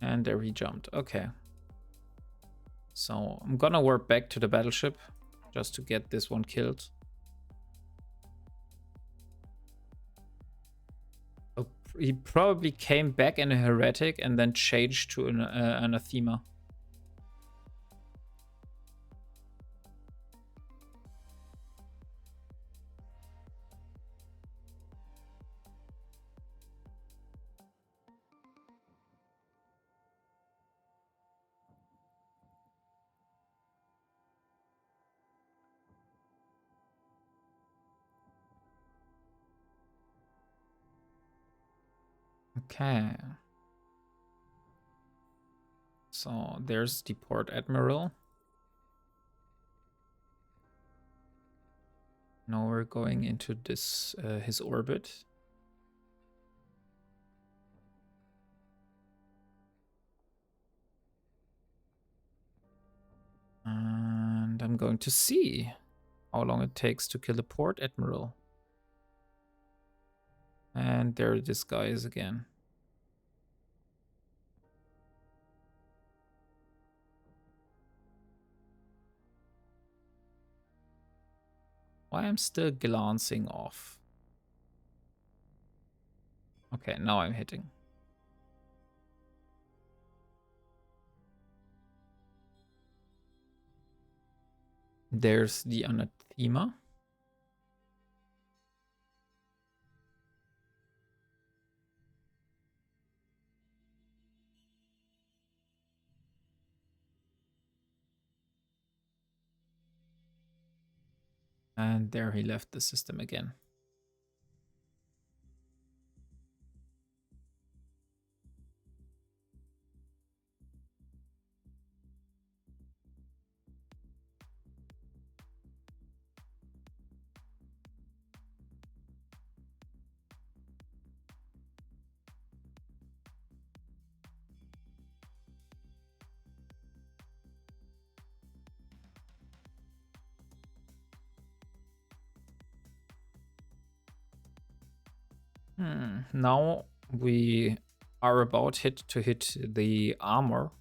And there he jumped. Okay. So I'm gonna warp back to the battleship just to get this one killed. So he probably came back in a heretic and then changed to an anathema. Okay. So there's the port admiral. Now we're going into this his orbit. And I'm going to see how long it takes to kill the port admiral. And there this guy is again. Why I'm still glancing off. Okay, now I'm hitting. There's the anathema. And there he left the system again. Now we are about to hit the armor.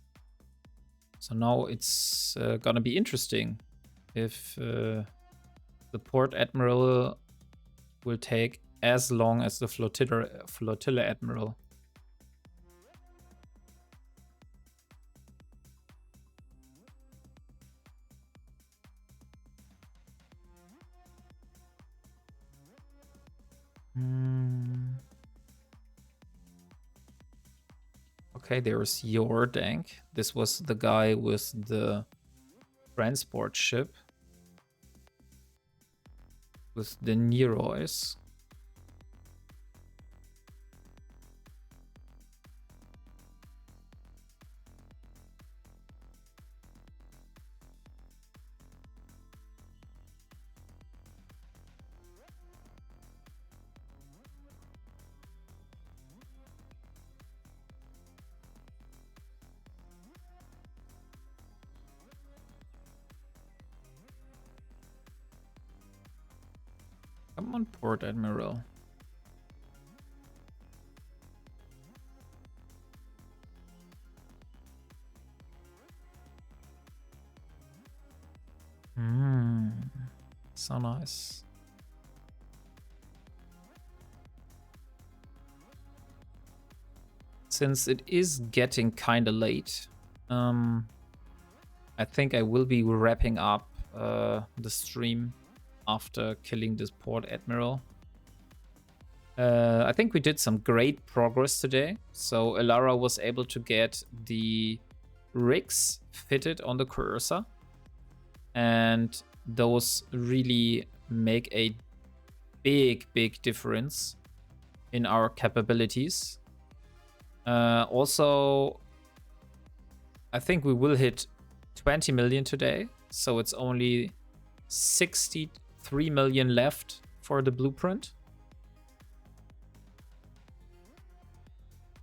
So now it's gonna be interesting if the port admiral will take as long as the flotilla admiral. Okay, there's your dank. This was the guy with the transport ship. With the Nerois. Come on, port admiral. So nice. Since it is getting kind of late, I think I will be wrapping up the stream after killing this port admiral. I think we did some great progress today. So Elara was able to get the rigs fitted on the cursor, and those really make a big difference in our capabilities. Also, I think we will hit 20 million today, so it's only 63 million left for the blueprint.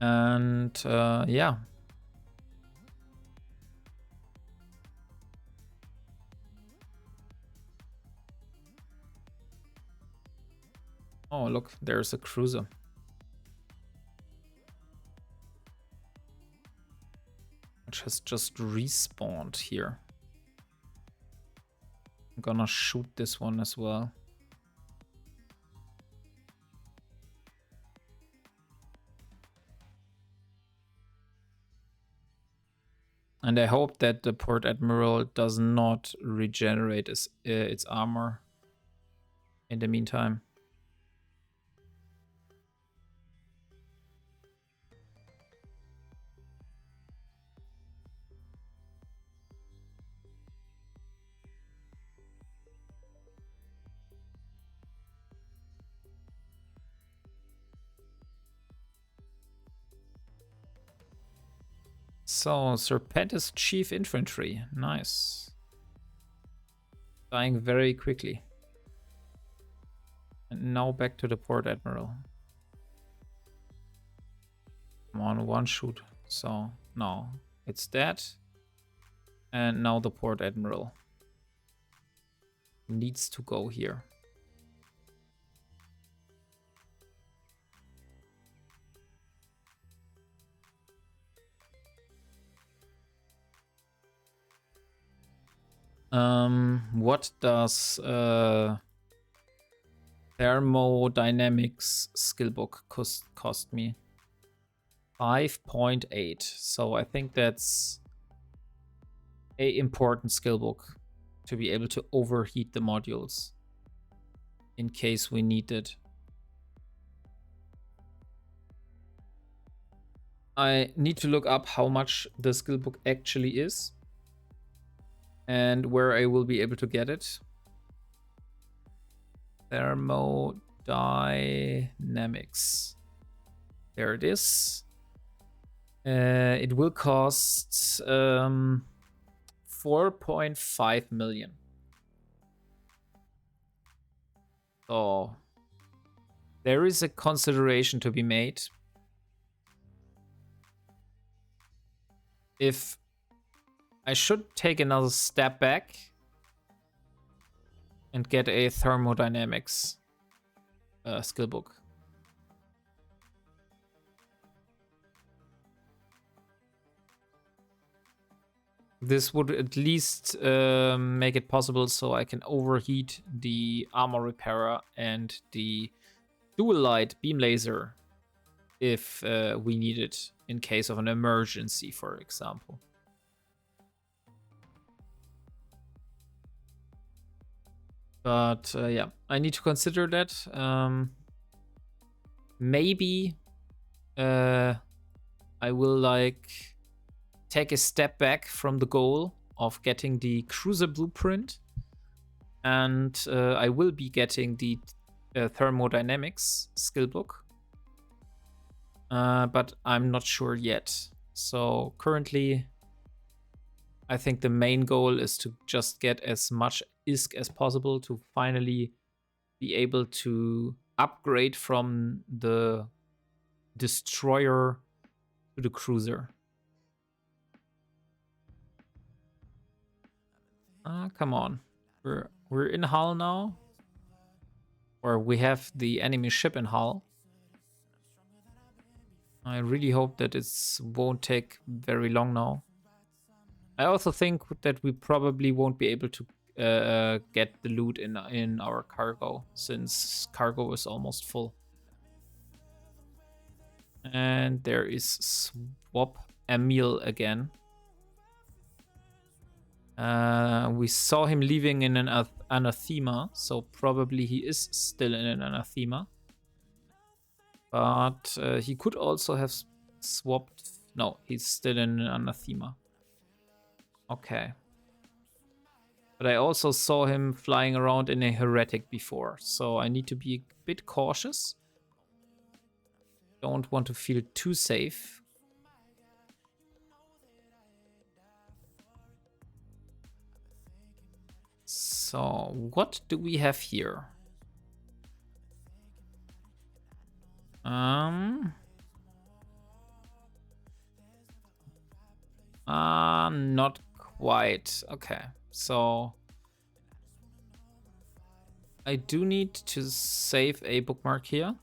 And yeah. Oh, look, there's a cruiser. Which has just respawned here. I'm gonna shoot this one as well. And I hope that the port admiral does not regenerate its armor in the meantime. So, Serpentis Chief Infantry. Nice. Dying very quickly. And now back to the port admiral. Come on, one shoot. So, no. It's that. And now the port admiral needs to go here. What does thermodynamics skillbook cost me? 5.8. So I think that's a important skillbook to be able to overheat the modules in case we need it. I need to look up how much the skillbook actually is and where I will be able to get it. Thermodynamics. There it is. It will cost 4.5 million. So there is a consideration to be made. If I should take another step back and get a thermodynamics skillbook. This would at least make it possible so I can overheat the armor repairer and the dual light beam laser if we need it in case of an emergency, for example. But yeah, I need to consider that. Maybe I will take a step back from the goal of getting the cruiser blueprint, and I will be getting the thermodynamics skillbook, but I'm not sure yet. So currently I think the main goal is to just get as much ISK as possible to finally be able to upgrade from the destroyer to the cruiser. Come on. We're in Hull now. Or we have the enemy ship in Hull. I really hope that it won't take very long now. I also think that we probably won't be able to get the loot in our cargo, since cargo is almost full. And there is Swap Emil again. We saw him leaving in an anathema, so probably he is still in an anathema. But he could also have swapped. No, he's still in an anathema. Okay. But I also saw him flying around in a heretic before, so I need to be a bit cautious. Don't want to feel too safe. So, what do we have here? Not quite. Okay, so I do need to save a bookmark here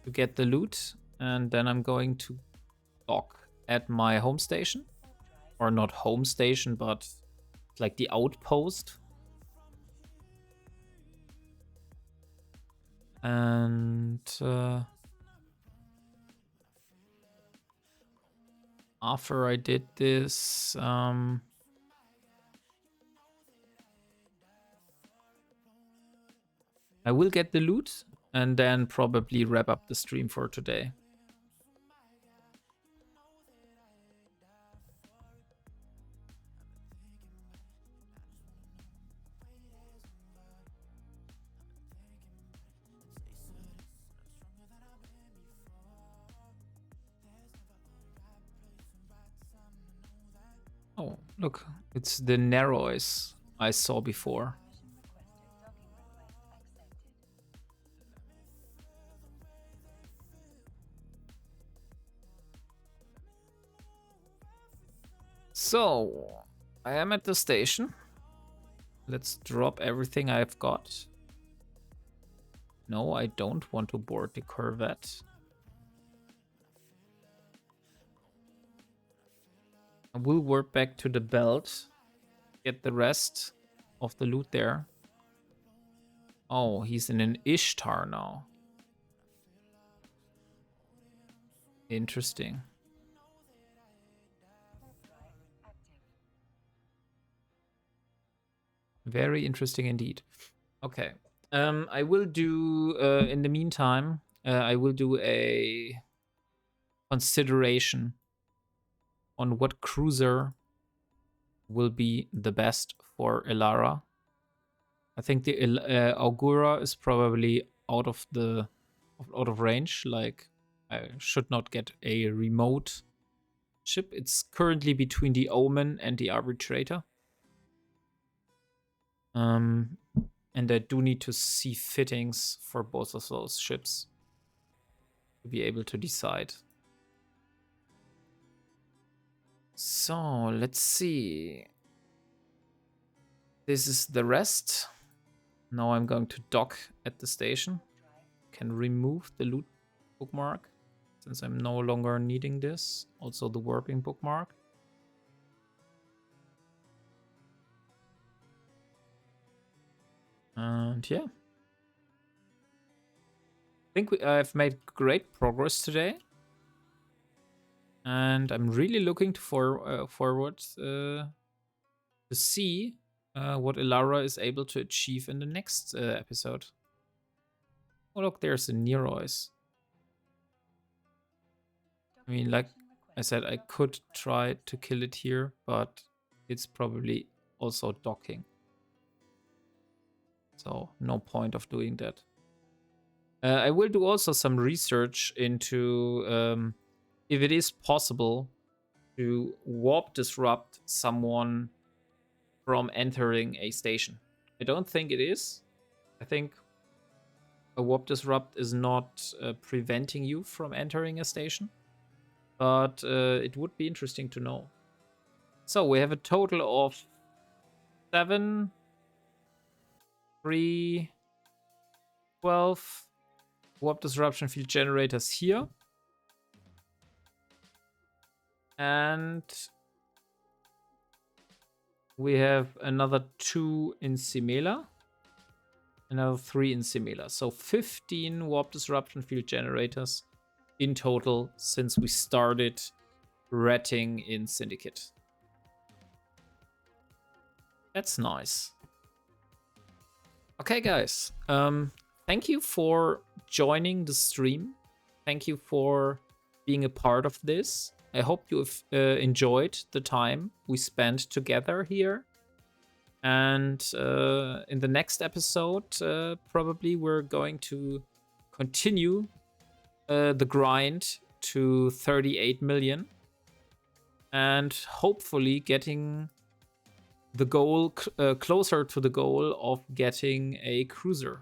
to get the loot, and then I'm going to dock at my home station, or not home station, but like the outpost. And after I did this, I will get the loot and then probably wrap up the stream for today. Oh, look, it's the Narrows I saw before. So, I am at the station. Let's drop everything I've got. No, I don't want to board the Corvette. I will warp back to the belt, get the rest of the loot there. Oh, he's in an Ishtar now. Interesting. Very interesting indeed. Okay. I will do, in the meantime, I will do a consideration on what cruiser will be the best for Elara. I think the Augura is probably out of range. Like, I should not get a remote ship. It's currently between the Omen and the Arbitrator. And I do need to see fittings for both of those ships to be able to decide. So, let's see. This is the rest. Now I'm going to dock at the station. Can remove the loot bookmark since I'm no longer needing this. Also the warping bookmark. And yeah. I think I've made great progress today. And I'm really looking forward to see what Elara is able to achieve in the next episode. Oh look, there's a Nerois. I mean, like I said, I could try to kill it here, but it's probably also docking. So no point of doing that. I will do also some research into if it is possible to warp disrupt someone from entering a station. I don't think it is. I think a warp disrupt is not preventing you from entering a station. But it would be interesting to know. So we have a total of 7, 3, 12 warp disruption field generators here. And we have another 2 in Simela. Another 3 in Simela. So 15 warp disruption field generators in total since we started ratting in Syndicate. That's nice. Okay, guys. Thank you for joining the stream. Thank you for being a part of this. I hope you've enjoyed the time we spent together here. And in the next episode, probably we're going to continue the grind to 38 million. And hopefully getting the goal closer to the goal of getting a cruiser.